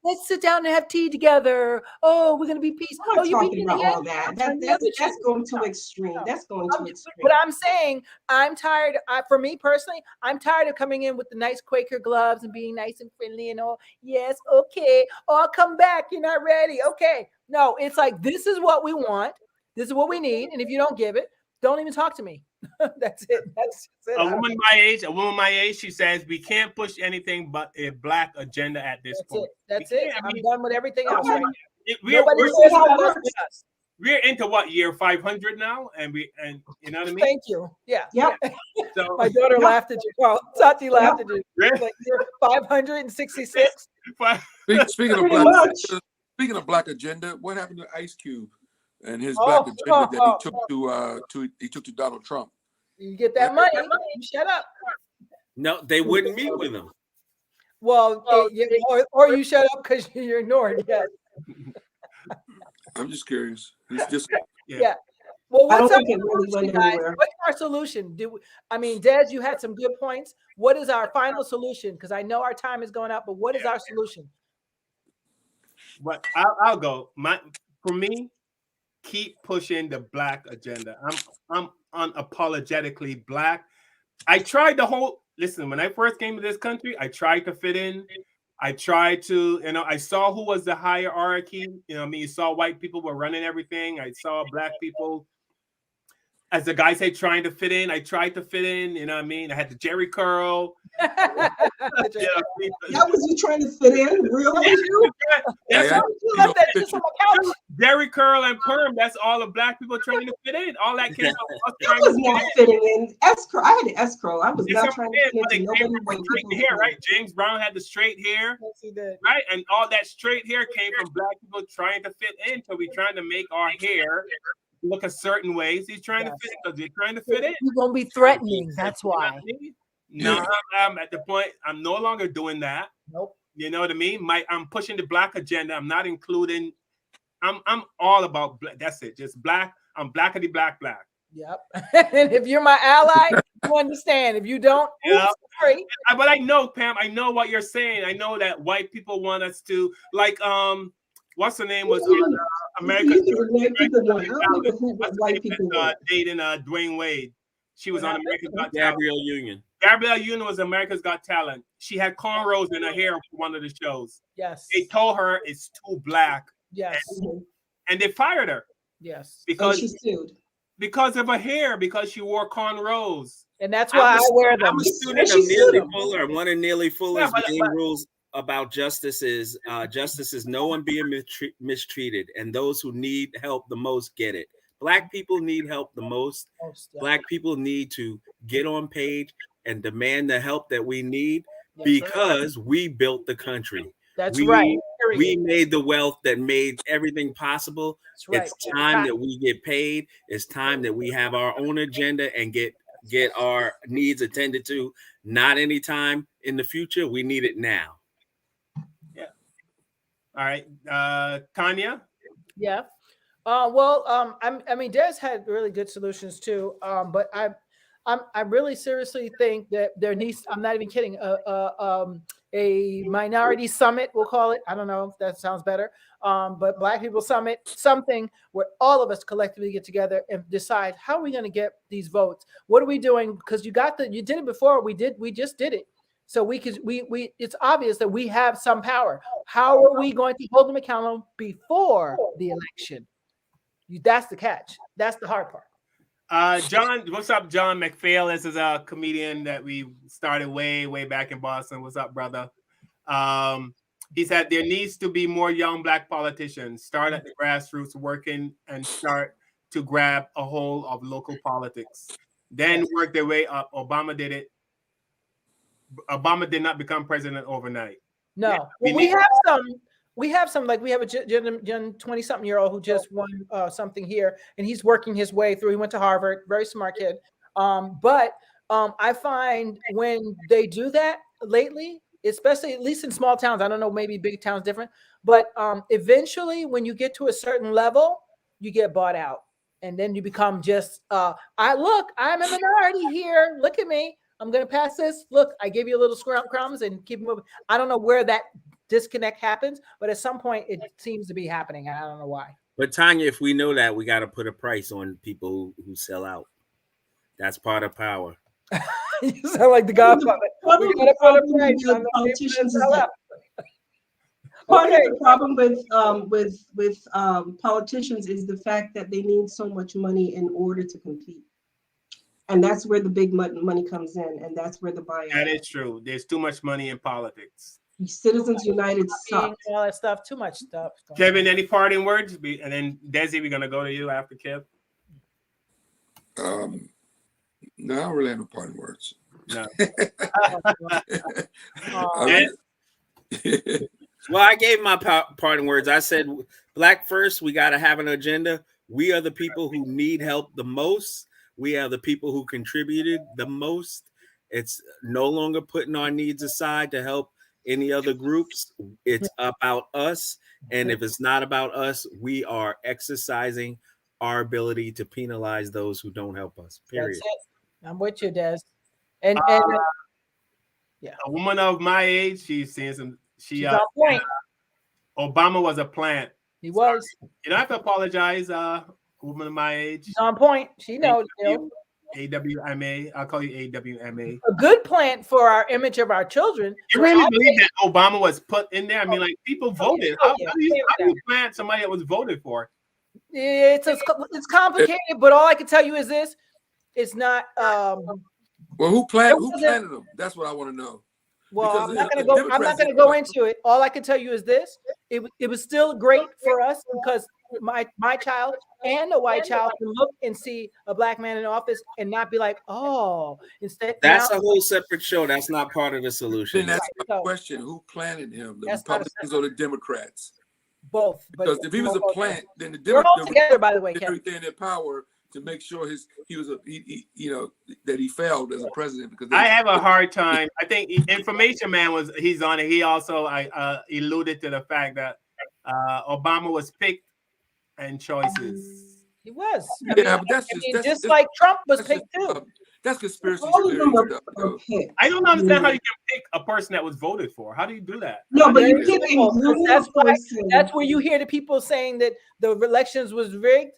let's sit down and have tea together. Oh, we're gonna be peaceful. I'm not talking about all that. That's going too extreme. That's going too extreme. But I'm saying I'm tired. For me personally, I'm tired of coming in with the nice Quaker gloves and being nice and friendly and all. Yes, okay. Oh, I'll come back. You're not ready. Okay. No, it's like this is what we want. This is what we need. And if you don't give it, don't even talk to me. That's it. That's it. A woman my age, she says we can't push anything but a Black agenda at this point. That's it. I'm done with everything else. Right? We're into what, year 500 now, and you know what I mean. Thank you. Yeah. So, my daughter laughed at you. Well, Tati laughed at you. Like you're 566. Speaking of Black agenda, what happened to Ice Cube and his Black agenda that he took to Donald Trump? You get that money, you shut up. No, they wouldn't meet with him. Well, or you shut up because you're ignored. Yes. I'm just curious. He's just Yeah. Well, I don't what's our think it really solution, went guys? anywhere. What's our solution? Des, you had some good points. What is our final solution? Because I know our time is going up, but what is our solution? But I'll go. For me, keep pushing the Black agenda. I'm unapologetically Black. I tried listen, when I first came to this country, I tried to fit in. I tried to, I saw who was the hierarchy. You saw white people were running everything. I saw Black people, as the guy said, trying to fit in. I tried to fit in, I had the Jerry curl. That was you trying to fit in, really? Jerry curl and perm. That's all the Black people trying to fit in. All that came from us I was not fitting in. I had an S curl. I was not trying to fit into nobody white people's hair, right? James Brown had the straight hair, right? And all that straight hair came from Black people trying to fit in. So we're trying to make our hair look a certain way. So he's trying to fit in because they're trying to fit in. You're gonna be threatening. That's why. No, I'm at the point. I'm no longer doing that. Nope. You know what I mean? I'm pushing the Black agenda. I'm not including. I'm all about. That's it. Just Black. I'm Blackity Black. Yep. And if you're my ally, you understand. If you don't, sorry. But I know, Pam. I know what you're saying. I know that white people want us to like. What's the name was America? White people dating Dwayne Wade. She was on America's Got Talent. Gabrielle Union. Gabrielle Union was America's Got Talent. She had cornrows in her hair for one of the shows. Yes. They told her it's too Black. Yes. And they fired her. Yes. Because she sued. Because of her hair, because she wore cornrows. And that's why I wear them. I'm a student of Neely Fuller. One of Neely Fuller's main rules about justice is no one being mistreated, and those who need help the most get it. Black people need help the most. Black people need to get on page and demand the help that we need because we built the country. That's right. We made the wealth that made everything possible. Right. It's time that we get paid. It's time that we have our own agenda and get our needs attended to. Not anytime in the future. We need it now. Yeah. All right. Tanya? Yeah. I mean, Des had really good solutions too. But I really seriously think that there needs, I'm not even kidding, a minority summit, we'll call it. I don't know if that sounds better. But Black People Summit, something where all of us collectively get together and decide how are we going to get these votes? What are we doing? Because you did it before. We just did it. So it's obvious that we have some power. How are we going to hold them accountable before the election? That's the catch. That's the hard part. John, what's up, John McPhail? This is a comedian that we started way back in Boston. What's up, brother? He said there needs to be more young Black politicians. Start at the grassroots, working and start to grab a hold of local politics. Then work their way up. Obama did it. Obama did not become president overnight. No, Yeah, we have some, like we have a 20-something-year-old who just won something here, and he's working his way through. He went to Harvard, very smart kid. But I find when they do that lately, especially at least in small towns, I don't know, maybe big towns different, but eventually when you get to a certain level, you get bought out. And then you become just, I'm a minority here. Look at me. I'm going to pass this. Look, I gave you a little crumbs and keep moving. I don't know where that disconnect happens, but at some point it seems to be happening. I don't know why. But Tanya, if we know that, we got to put a price on people who sell out. That's part of power. You sound like the Godfather. We got to put a price on the politicians. Part of the problem with politicians is the fact that they need so much money in order to compete. And that's where the big money comes in, and that's where the buyout. That is true. There's too much money in politics. Citizens United sucks. All that stuff, too much stuff. Kevin, any parting words? And then Desi, we're gonna go to you after Kev. No, I don't really have no parting words. No. Well, I gave my parting words. I said, Black first, we got to have an agenda. We are the people who need help the most. We are the people who contributed the most. It's no longer putting our needs aside to help any other groups. It's about us. And if it's not about us, we are exercising our ability to penalize those who don't help us. Period. That's it. I'm with you, Des. And yeah, a woman of my age, she's saying some. she's on point. Obama was a plant. He was. You don't have to apologize. Woman of my age. She's on point. She knows. AWMA. I'll call you AWMA. A good plant for our image of our children. You really believe that Obama was put in there? I mean, like people voted. How do you plant somebody that was voted for? It's complicated, but all I can tell you is this: it's not. Well, who planted them? That's what I want to know. Well, I'm not going to go into it. All I can tell you is this: it was still great for us because my child and a white child can look and see a black man in office and not be like, oh, instead. That's a whole separate show. That's not part of the solution. Then that's my question: who planted him? The Republicans or the Democrats? Both. Because if he was a plant, then the Democrats all together. By the way, did everything in their power to make sure that he failed as a president. Because I have a hard time. I think Information Man he's on it. He also alluded to the fact that Obama was picked and choices. He was. But that's just like Trump was picked too. That's conspiracy theory stuff. I don't understand how you can pick a person that was voted for. How do you do that? No, but you pick a group that's of why. person. That's where you hear the people saying that the elections was rigged.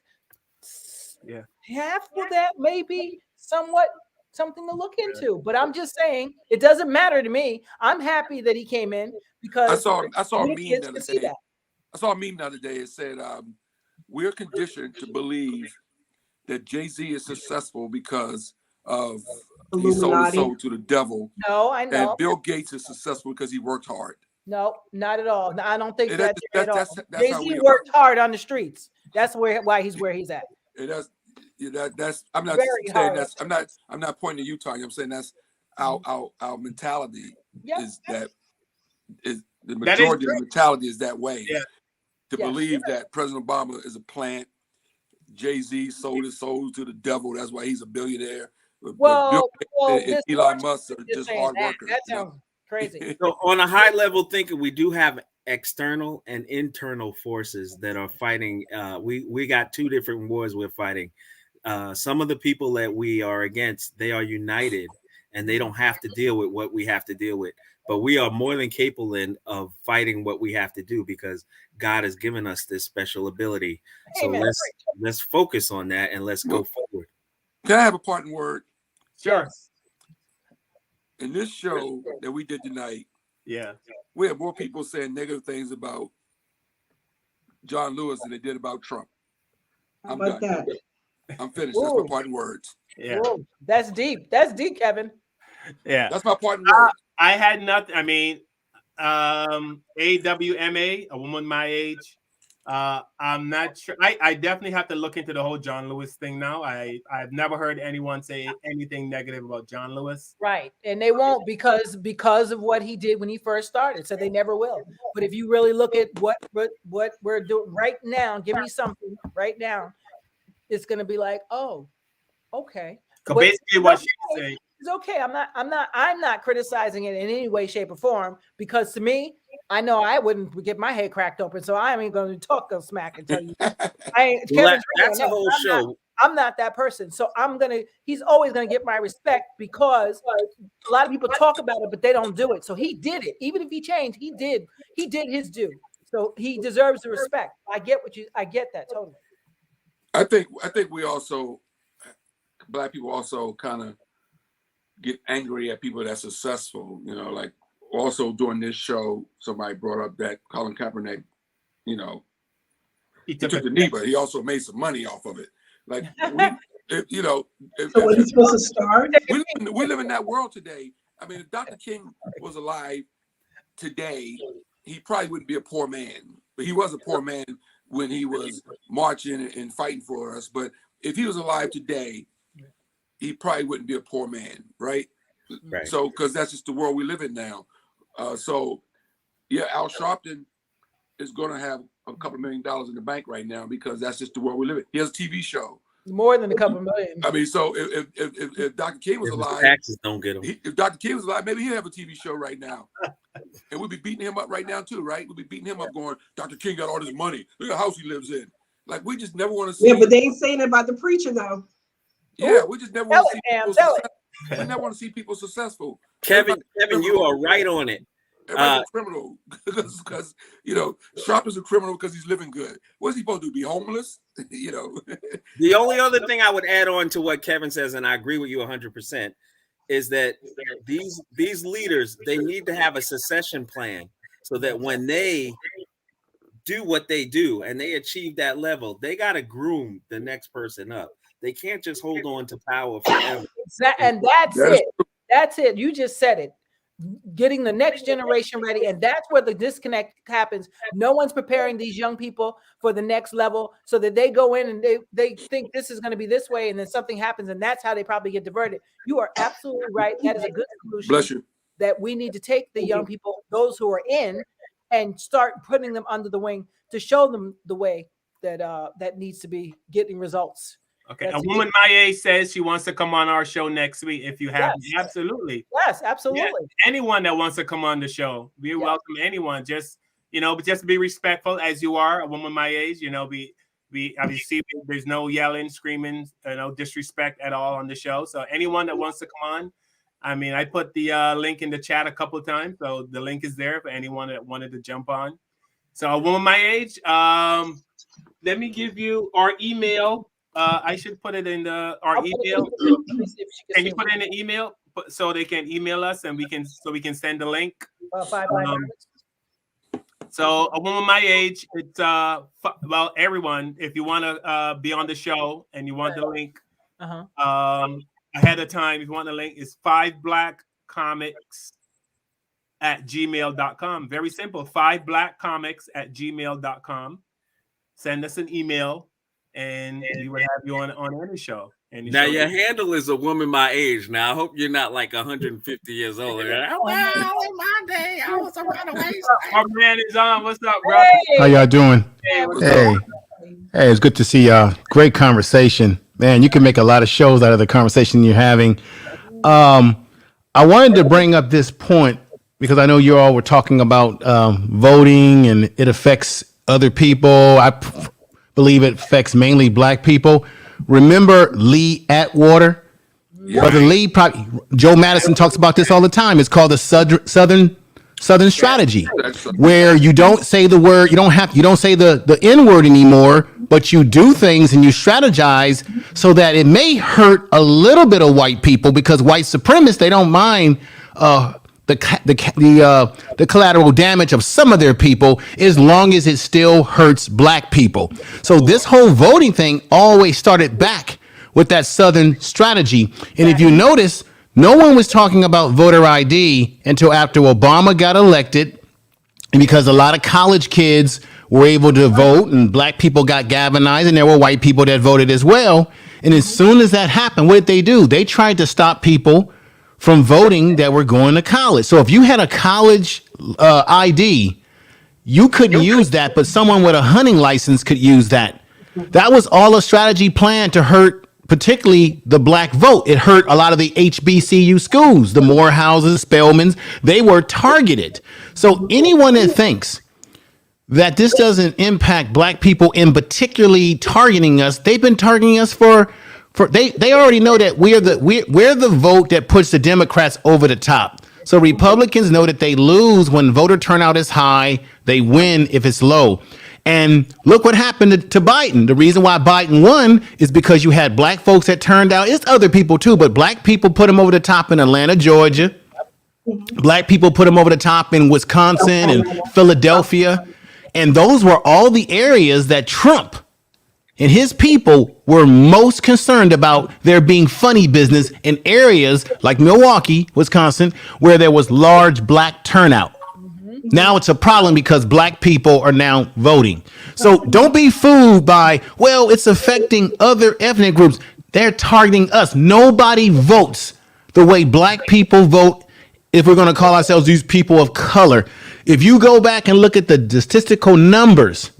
Yeah. Half of that maybe somewhat something to look into. But I'm just saying it doesn't matter to me. I'm happy that he came in because I saw a meme the other day. I saw a meme the other day. It said, we're conditioned to believe that Jay-Z is successful because of he sold his soul to the devil. No, I know. And Bill Gates is successful because he worked hard. No, not at all. I don't think that's at all. That's Jay-Z worked hard on the streets. That's why he's where he's at. That's I'm not saying that's I'm not pointing to you, Tanya. I'm saying that's our mentality is that is the majority of the mentality is that way. Yeah. To believe that President Obama is a plant. Jay-Z sold his soul to the devil. That's why he's a billionaire. Well, Elon Musk are just hard workers. That sounds crazy. So on a high level thinking, we do have external and internal forces that are fighting. We got two different wars we're fighting. Some of the people that we are against, they are united and they don't have to deal with what we have to deal with. But we are more than capable of fighting what we have to do because God has given us this special ability. So let's focus on that and let's go forward. Can I have a parting word? Sure. In this show that we did tonight, we have more people saying negative things about John Lewis than they did about Trump. I'm done. I'm finished. That's my parting words. Yeah. Whoa, that's deep. That's deep, Kevin. Yeah. That's my parting word. I had nothing. I mean, AWMA, a woman my age. I'm not sure. I definitely have to look into the whole John Lewis thing now. I've never heard anyone say anything negative about John Lewis. Right. And they won't because of what he did when he first started. So they never will. But if you really look at what we're doing right now, give me something right now, it's gonna be like, oh, okay. So basically what she's saying. It's okay. I'm not criticizing it in any way, shape, or form because to me, I know I wouldn't get my head cracked open, so I ain't going to talk smack and tell you. That's a whole show. I'm not that person, so he's always gonna get my respect because a lot of people talk about it, but they don't do it. So he did it. Even if he changed, he did his due. So he deserves the respect. I get that totally. I think we also, Black people also kind of get angry at people that's successful, like also during this show, somebody brought up that Colin Kaepernick, he took the knee, but he also made some money off of it. Like, so when he's supposed to start? We live in that world today. I mean, if Dr. King was alive today, he probably wouldn't be a poor man, but he was a poor man when he was marching and fighting for us. But if he was alive today, he probably wouldn't be a poor man, right? So, because that's just the world we live in now. Al Sharpton is going to have a couple $1 million in the bank right now because that's just the world we live in. He has a TV show, More than a couple million. I mean, so if Dr. King was alive, taxes don't get him. If Dr. King was alive, maybe he'd have a TV show right now. And we'd be beating him up right now too, right? We'd be beating him up going, Dr. King got all this money. Look at the house he lives in. Like, we just never want to see. Yeah, but they ain't saying it about the preacher, though. Yeah, we just never want to see people successful. We never want to see people successful. Kevin, you are right on it. Everybody's a criminal because Sharp is a criminal because he's living good. What's he supposed to do? Be homeless? The only other thing I would add on to what Kevin says, and I agree with you 100%, is that these leaders, they need to have a succession plan so that when they do what they do and they achieve that level, they got to groom the next person up. They can't just hold on to power forever. And that's it. That's it. You just said it. Getting the next generation ready, and that's where the disconnect happens. No one's preparing these young people for the next level, so that they go in and they think this is going to be this way, and then something happens, and that's how they probably get diverted. You are absolutely right. That is a good solution. Bless you. That we need to take the young people, those who are in, and start putting them under the wing to show them the way that that needs to be getting results. Okay, a woman my age says she wants to come on our show next week. If you have, absolutely. Yes, absolutely. Yeah, anyone that wants to come on the show, we welcome anyone. Just but just be respectful as you are. A woman my age, be obviously there's no yelling, screaming, no disrespect at all on the show. So anyone that wants to come on, I mean, I put the link in the chat a couple of times, so the link is there for anyone that wanted to jump on. So a woman my age, let me give you our email. I should put it in our email. Can you put it in the email so they can email us and we can send the link? So a woman my age, it's everyone. If you want to be on the show and you want the link ahead of time, if you want the link, it's 5blackcomics@gmail.com. Very simple. 5blackcomics@gmail.com. Send us an email. And we would have you on any show. Now your handle is a woman my age. Now I hope you're not like 150 years old. Well, in my day, I was a runaway. Our man is on. What's up, bro? How y'all doing? Hey, it's good to see y'all. Great conversation, man. You can make a lot of shows out of the conversation you're having. I wanted to bring up this point because I know you all were talking about voting and it affects other people. I believe it affects mainly black people. Remember Lee Atwater? Yeah. Brother Lee, Joe Madison talks about this all the time. It's called the Southern strategy, where you don't say the word, you don't say the N word anymore, but you do things and you strategize so that it may hurt a little bit of white people because white supremacists, they don't mind the collateral damage of some of their people as long as it still hurts black people. So this whole voting thing always started back with that Southern strategy. And if you notice, no one was talking about voter ID until after Obama got elected, and because a lot of college kids were able to vote and black people got galvanized and there were white people that voted as well. And as soon as that happened, what did they do? They tried to stop people from voting that were going to college. So if you had a college ID, you couldn't use that, but someone with a hunting license could use that. That was all a strategy plan to hurt particularly the black vote. It hurt a lot of the HBCU schools, the Morehouses, Spelmans. They were targeted. So anyone that thinks that this doesn't impact black people in particularly targeting us, they've been targeting us for they already know that we're the vote that puts the Democrats over the top. So Republicans know that they lose when voter turnout is high, they win if it's low. And look what happened to Biden. The reason why Biden won is because you had black folks that turned out. It's other people too, but black people put him over the top in Atlanta, Georgia. Black people put him over the top in Wisconsin and Philadelphia. And those were all the areas that Trump and his people were most concerned about there being funny business in areas like Milwaukee, Wisconsin, where there was large black turnout. Now it's a problem because black people are now voting. So don't be fooled by, well, it's affecting other ethnic groups. They're targeting us. Nobody votes the way black people vote if we're going to call ourselves these people of color. If you go back and look at the statistical numbers,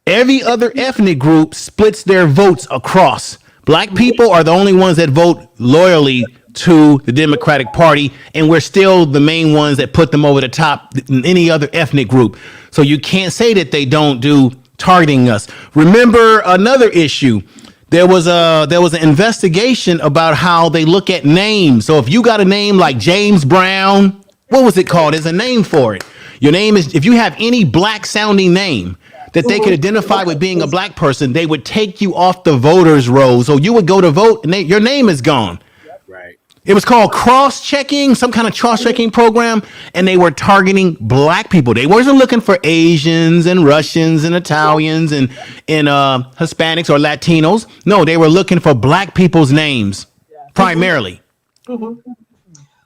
every other ethnic group splits their votes across. Black people are the only ones that vote loyally to the Democratic Party, and we're still the main ones that put them over the top than any other ethnic group. So you can't say that they don't do targeting us. Remember another issue. There was an investigation about how they look at names. So if you got a name like James Brown, what was it called? There's a name for it. Your name is, if you have any black sounding name that they could identify with being a black person, they would take you off the voters roll. So you would go to vote and your name is gone. Right. It was called cross-checking, some kind of cross-checking program, and they were targeting black people. They wasn't looking for Asians and Russians and Italians and Hispanics or Latinos. No, they were looking for black people's names primarily.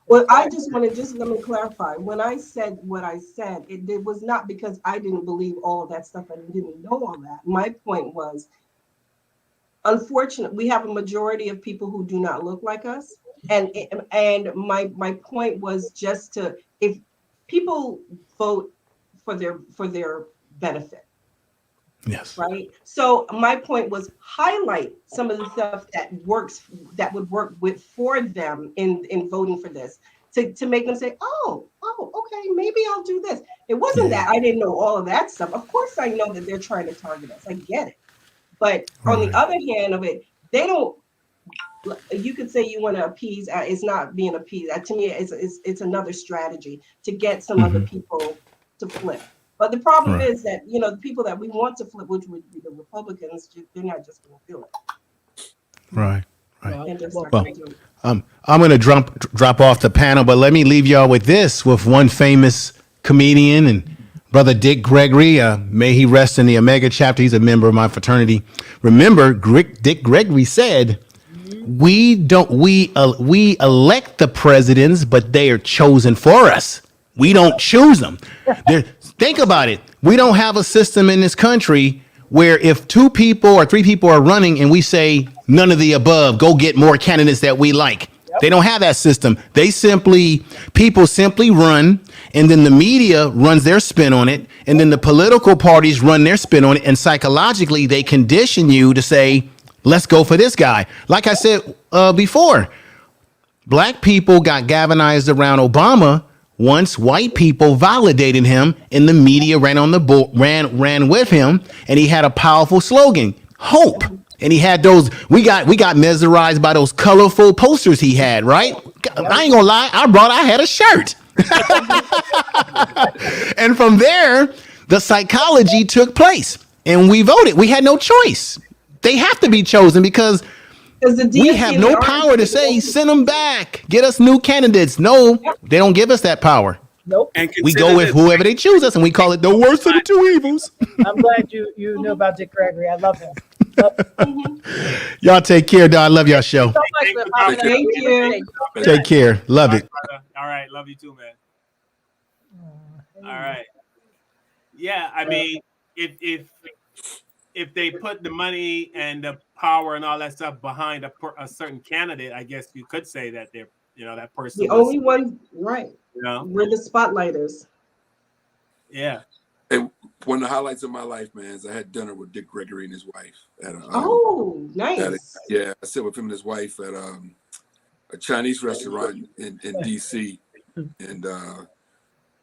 Well, I just want to let me clarify. When I said what I said, it was not because I didn't believe all of that stuff. I didn't know all that. My point was, unfortunately, we have a majority of people who do not look like us. And my point was just to, if people vote for their benefit. Yes. Right. So my point was highlight some of the stuff that would work for them in voting for this to make them say, oh, okay, maybe I'll do this. It wasn't that I didn't know all of that stuff. Of course, I know that they're trying to target us. I get it. But on the other hand of it, they don't. You could say you want to appease. It's not being appeased. To me, it's another strategy to get some other people to flip. But the problem is that, the people that we want to flip, which would be the Republicans, they're not just going to do it. Right. Well, I'm going to drop off the panel, but let me leave y'all with this, with one famous comedian and brother Dick Gregory. May he rest in the Omega chapter. He's a member of my fraternity. Remember, Dick Gregory said, we elect the presidents, but they are chosen for us. We don't choose them. Think about it. We don't have a system in this country where if 2 people or 3 people are running and we say none of the above, go get more candidates that we like. They don't have that system. People simply run, and then the media runs their spin on it, and then the political parties run their spin on it, and psychologically they condition you to say, let's go for this guy. Like I said before, black people got galvanized around Obama once white people validated him, and the media ran with him, and he had a powerful slogan, hope. And he had those, we got mesmerized by those colorful posters he had, right? I ain't gonna lie, I had a shirt. And from there, the psychology took place, and we voted. We had no choice. They have to be chosen because we have no power to say, send them back, get us new candidates. No, they don't give us that power. Nope. We go with whoever they choose us, and we call it the worst of the 2 evils. I'm glad you knew about Dick Gregory. I love him. Y'all take care, dog. I love y'all show. So much for popping up. Thank you. Take care. Love it. All right. Love you too, man. All right. Yeah, I mean, if they put the money and the power and all that stuff behind a certain candidate, I guess you could say that they're, that person. The only one, right? We're the spotlighters. Yeah. And one of the highlights of my life, man, is I had dinner with Dick Gregory and his wife. Nice. I sat with him and his wife at a Chinese restaurant in D.C. and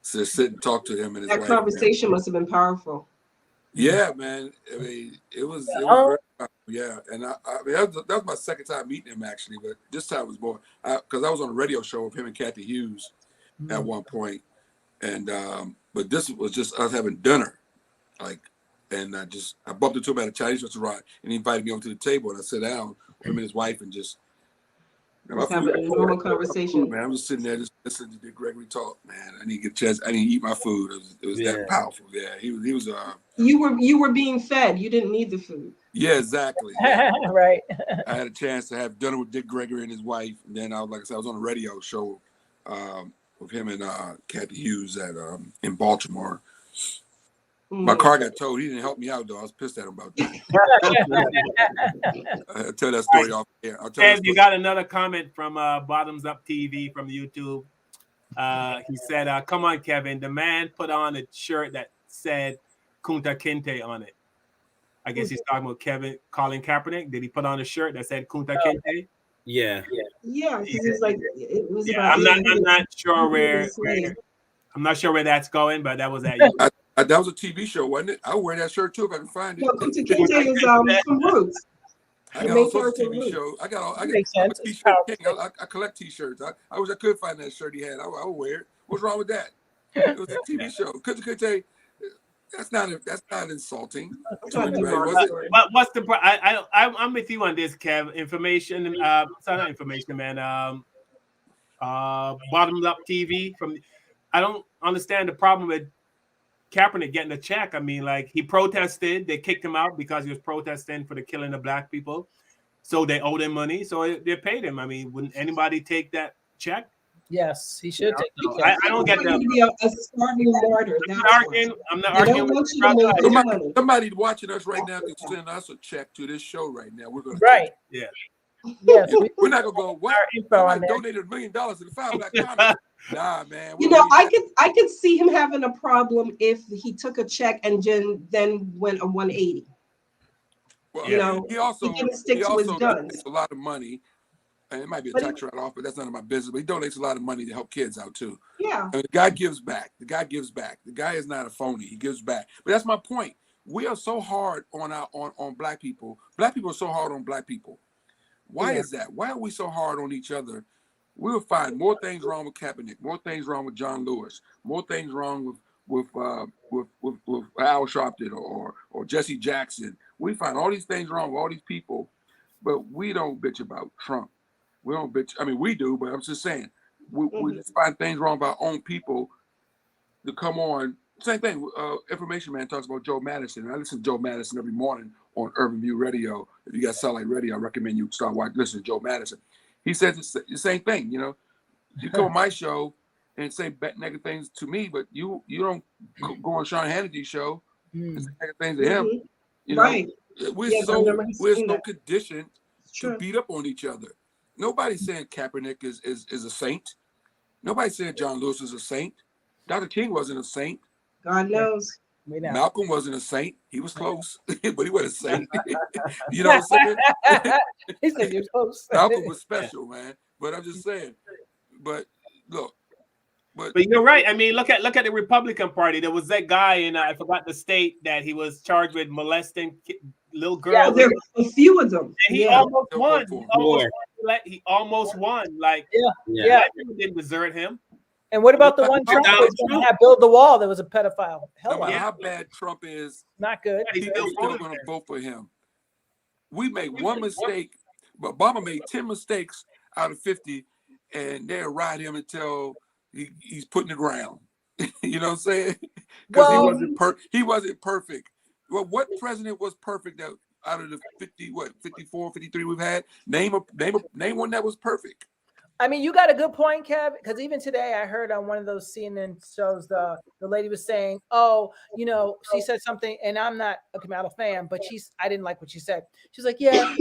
so sit and talk to him and his wife. That conversation must have been powerful. Yeah, man. I mean, it was very powerful. Yeah, and I mean, that was my second time meeting him actually, but this time was more because I was on a radio show with him and Kathy Hughes at one point, and but this was just us having dinner, and I bumped into him at a Chinese restaurant, and he invited me over to the table, and I sat down with him and his wife and just have a normal conversation. Man, I'm just sitting there just listening to Dick Gregory talk. Man, I need to get a chance. I need to eat my food. It was that powerful. Yeah, he was. You were being fed. You didn't need the food. Yeah, exactly. Right. I had a chance to have dinner with Dick Gregory and his wife, and then I was on a radio show with him and Kathy Hughes in Baltimore. My car got towed. He didn't help me out though. I was pissed at him about that. I'll tell that story off here. And you got another comment from Bottoms Up TV from YouTube. He said, "Come on, Kevin. The man put on a shirt that said Kunta Kinte on it." I guess he's talking about Colin Kaepernick. Did he put on a shirt that said Kunta Kinte? Yeah. Yeah, because it's like it was Yeah, about. I'm not sure where I'm not sure where that's going, but that was that. That was a TV show, wasn't it? I wear that shirt too if I can find it. No, Kunta Kinte is from Roots. I got all sorts of TV shows. I got I'm a t-shirt king. I collect t-shirts. I wish I could find that shirt he had. I would wear it. What's wrong with that? It was a TV show. Kunta Kinte, that's not insulting to anybody, was it? But what's the I'm with you on this, Kev. Information, sorry, not information, man. Bottoms up TV from. I don't understand the problem with Kaepernick getting a check. I mean, like, he protested. They kicked him out because he was protesting for the killing of black people. So they owed him money. So they paid him. I mean, wouldn't anybody take that check? Yes, he should take the check. I don't get that. To be a starving martyr. I'm not arguing. Somebody watching us right now can send us a check to this show right now. We're going to right. Yeah. Yes, we're not gonna go. What? I donated $1 million to the 5 Black Comics. Nah, man. You know, I could see him having a problem if he took a check and then went a 180. Well, you know, he also donates a lot of money, and it might be a tax write-off, but that's none of my business. But he donates a lot of money to help kids out too. Yeah. And the guy gives back. The guy is not a phony. He gives back. But that's my point. We are so hard on black people. Black people are so hard on black people. Why is that? Why are we so hard on each other? We'll find more things wrong with Kaepernick, more things wrong with John Lewis, more things wrong with Al Sharpton or Jesse Jackson. We find all these things wrong with all these people, but we don't bitch about Trump. We don't bitch. I mean, we do, but I'm just saying we just find things wrong with our own people to come on. Same thing. Information Man talks about Joe Madison. I listen to Joe Madison every morning on Urban View Radio. If you got satellite radio, I recommend you start listening to Joe Madison. He says the same thing. You know, you come on my show and say negative things to me, but you don't go on Sean Hannity's show and say negative things to him. You know, we're so conditioned to beat up on each other. Nobody's saying Kaepernick is a saint. Nobody's saying John Lewis is a saint. Dr. King wasn't a saint. God knows. Malcolm wasn't a saint. He was close, but he wasn't a saint. You know what I'm saying? He said you're close. Malcolm was special, man. But I'm just saying. But look. But you're right. I mean, look at the Republican Party. There was that guy in I forgot the state that he was charged with molesting little girls. Yeah, there were a few of them. And he almost won. He almost won. Like, black people didn't desert him. And what about the one Trump was going to have build the wall that was a pedophile? No matter how bad Trump is, not good. People still going to vote for him. We made one mistake, but Obama made 10 mistakes out of 50, and they'll ride him until he's put in the ground. You know what I'm saying? Because he wasn't perfect. Well, what president was perfect out of the 54, 53 we've had? Name one that was perfect. I mean, you got a good point, Kev, because even today I heard on one of those CNN shows, the lady was saying, oh, you know, she said something, and I'm not a Kamala fan, but I didn't like what she said. She's like, yeah,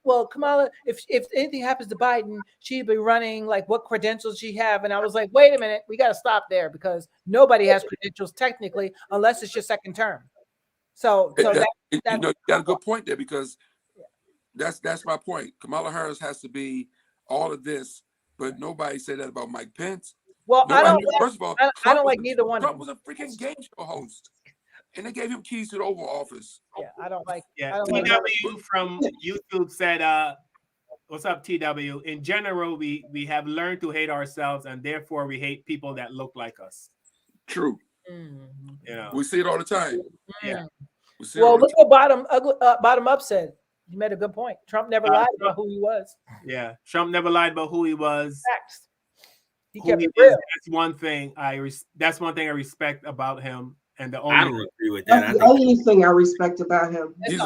well, Kamala, if anything happens to Biden, she'd be running, like, what credentials she have? And I was like, wait a minute, we got to stop there, because nobody has credentials technically, unless it's your second term. So you got a good point there, because that's my point. Kamala Harris has to be all of this. But nobody said that about Mike Pence. Well, first of all, I don't like neither one. Trump was a freaking game show host, and they gave him keys to the Oval Office. Yeah, I don't like. Yeah, TW from YouTube said, "What's up, TW? In general, we have learned to hate ourselves, and therefore we hate people that look like us." True. You know, we see it all the time. Yeah. Well, look what bottom up said. You made a good point. Trump never lied about who he was. Yeah, Trump never lied about who he was. Facts. He kept it real. real. That's one thing I respect about him. And I don't agree with that. That's the only thing I respect about him. He's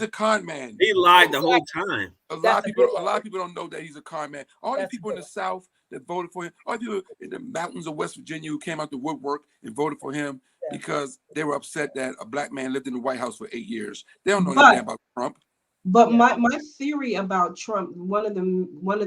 a con man. He lied the whole time. A lot of people don't know that he's a con man. All these people in the South that voted for him, all the people in the mountains of West Virginia who came out to woodwork and voted for him because they were upset that a black man lived in the White House for 8 years. They don't know anything about Trump. But my theory about Trump, one of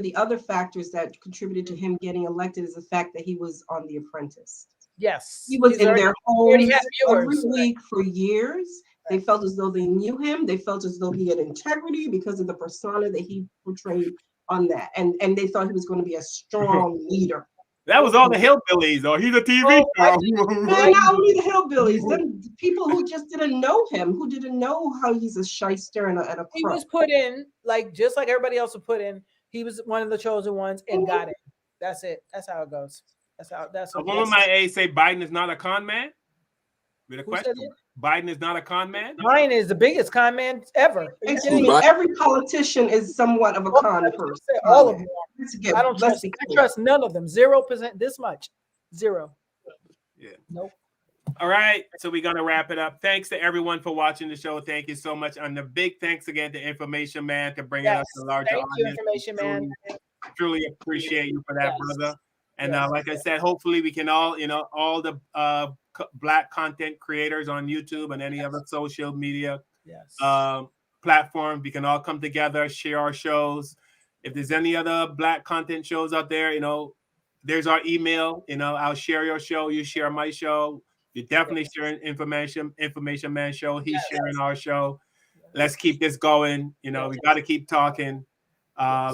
the other factors that contributed to him getting elected is the fact that he was on The Apprentice. Yes. He was in their homes every week for years. They felt as though they knew him. They felt as though he had integrity because of the persona that he portrayed on that. And they thought he was going to be a strong leader. That was all the hillbillies, or he's a TV star. And not only the hillbillies, then people who just didn't know him, who didn't know how he's a shyster and a He crook. was put in, like, just like everybody else was put in. He was one of the chosen ones and got it. That's it. That's how it goes. That's A woman might say Biden is not a con man. With a question, Biden is not a con man. Biden is the biggest con man ever. Excuse me, every politician is somewhat of a con person. All of them. I don't trust none of them. 0%. This much. 0. Yeah. Nope. All right, so we're gonna wrap it up. Thanks to everyone for watching the show. Thank you so much, and a big thanks again to Information Man to bringing us a larger Thank you, audience. Information Man. Truly appreciate you for that, brother. And like I said, hopefully we can all, all the Black content creators on YouTube and any other social media platform, we can all come together, share our shows. If there's any other Black content shows out there, there's our email. I'll share your show, you share my show. You're definitely sharing Information Man show. He's sharing our show. Let's keep this going. We got to keep talking.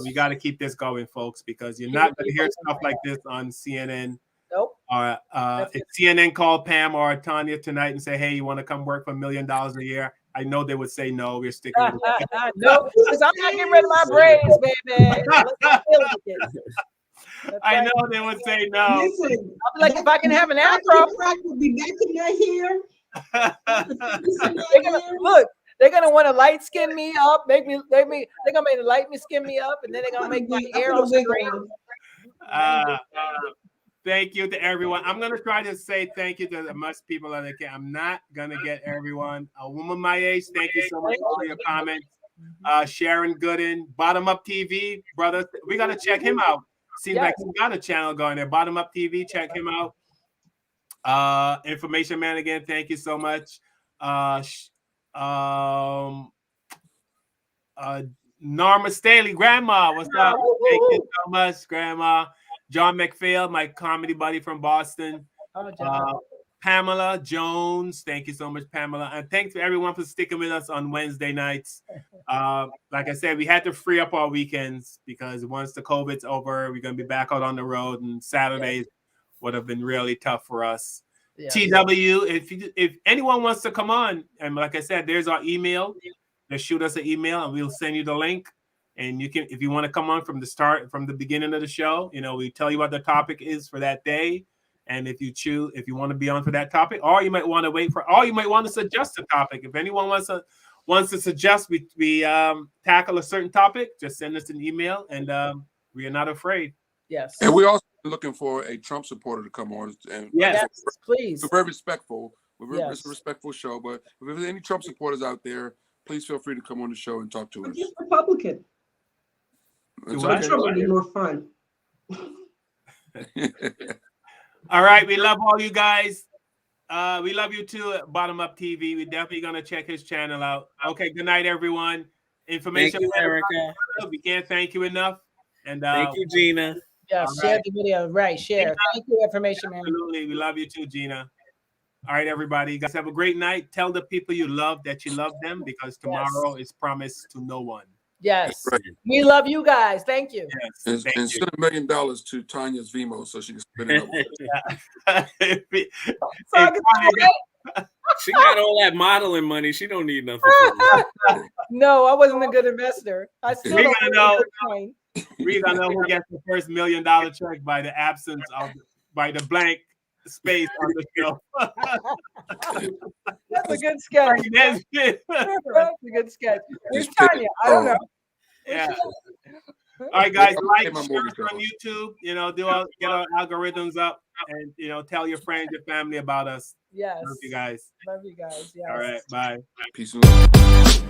We got to keep this going, folks, because you're not going to hear stuff like this on CNN. Nope. If CNN called Pam or Tanya tonight and say, "Hey, you want to come work for $1 million a year?" I know they would say no. We're sticking with it. No, because I'm not getting rid of my braids, baby. I know they would say no. Listen, I'm like, if I can have an afro, would be back in their hair. Look. They're gonna want to light skin me up, they're gonna skin me up, and then they're gonna make my hair all straight. Thank you to everyone. I'm gonna try to say thank you to as much people as I can. I'm not gonna get everyone. A woman my age, thank you so much for all your comments. Sharon Gooden, Bottom Up TV, brother, we gotta check him out. Seems like he's got a channel going there. Bottom Up TV, check him out. Information Man again, thank you so much. Norma Staley, Grandma, what's up? Thank you so much, Grandma. John McPhail, my comedy buddy from Boston. Pamela Jones, thank you so much, Pamela. And thanks to everyone for sticking with us on Wednesday nights. Like I said, we had to free up our weekends because once the COVID's over, we're going to be back out on the road, and Saturdays would have been really tough for us. TW, if anyone wants to come on, and like I said, there's our email. Just shoot us an email and we'll send you the link. And you can, if you want to come on from the beginning of the show, we tell you what the topic is for that day. And if you want to be on for that topic, or you might want to wait for, or you might want to suggest a topic. If anyone wants to suggest we tackle a certain topic, just send us an email, and we are not afraid. Yes. And we're also looking for a Trump supporter to come on. And yes, please. We're very respectful. It's a respectful show. But if there's any Trump supporters out there, please feel free to come on the show and talk to us. Just Republican. Okay. Trump would be more fun. All right. We love all you guys. We love you too at Bottom Up TV. We're definitely going to check his channel out. Okay. Good night, everyone. Information. Thank you, Erica. We can't thank you enough. And thank you, Gina. Yeah, share the video. Right, share. Thank you, Information Man. Absolutely. We love you too, Gina. All right, everybody. You guys have a great night. Tell the people you love that you love them, because tomorrow is promised to no one. Yes. Right. We love you guys. Thank you. Yes. And send $1 million to Tanya's Vimo so she can spend it up. She got all that modeling money. She don't need nothing. No, I wasn't a good investor. I still We're don't gonna know. We're gonna know who gets the first $1 million check by the absence of by the blank space on the show. That's a good sketch. That's a good sketch. Where's Tanya? I don't know. Yeah. All right, guys, like, share on YouTube. Get our algorithms up, and tell your friends, your family about us. Yes. Love you guys. Love you guys. Yes. All right, bye. Peace and love.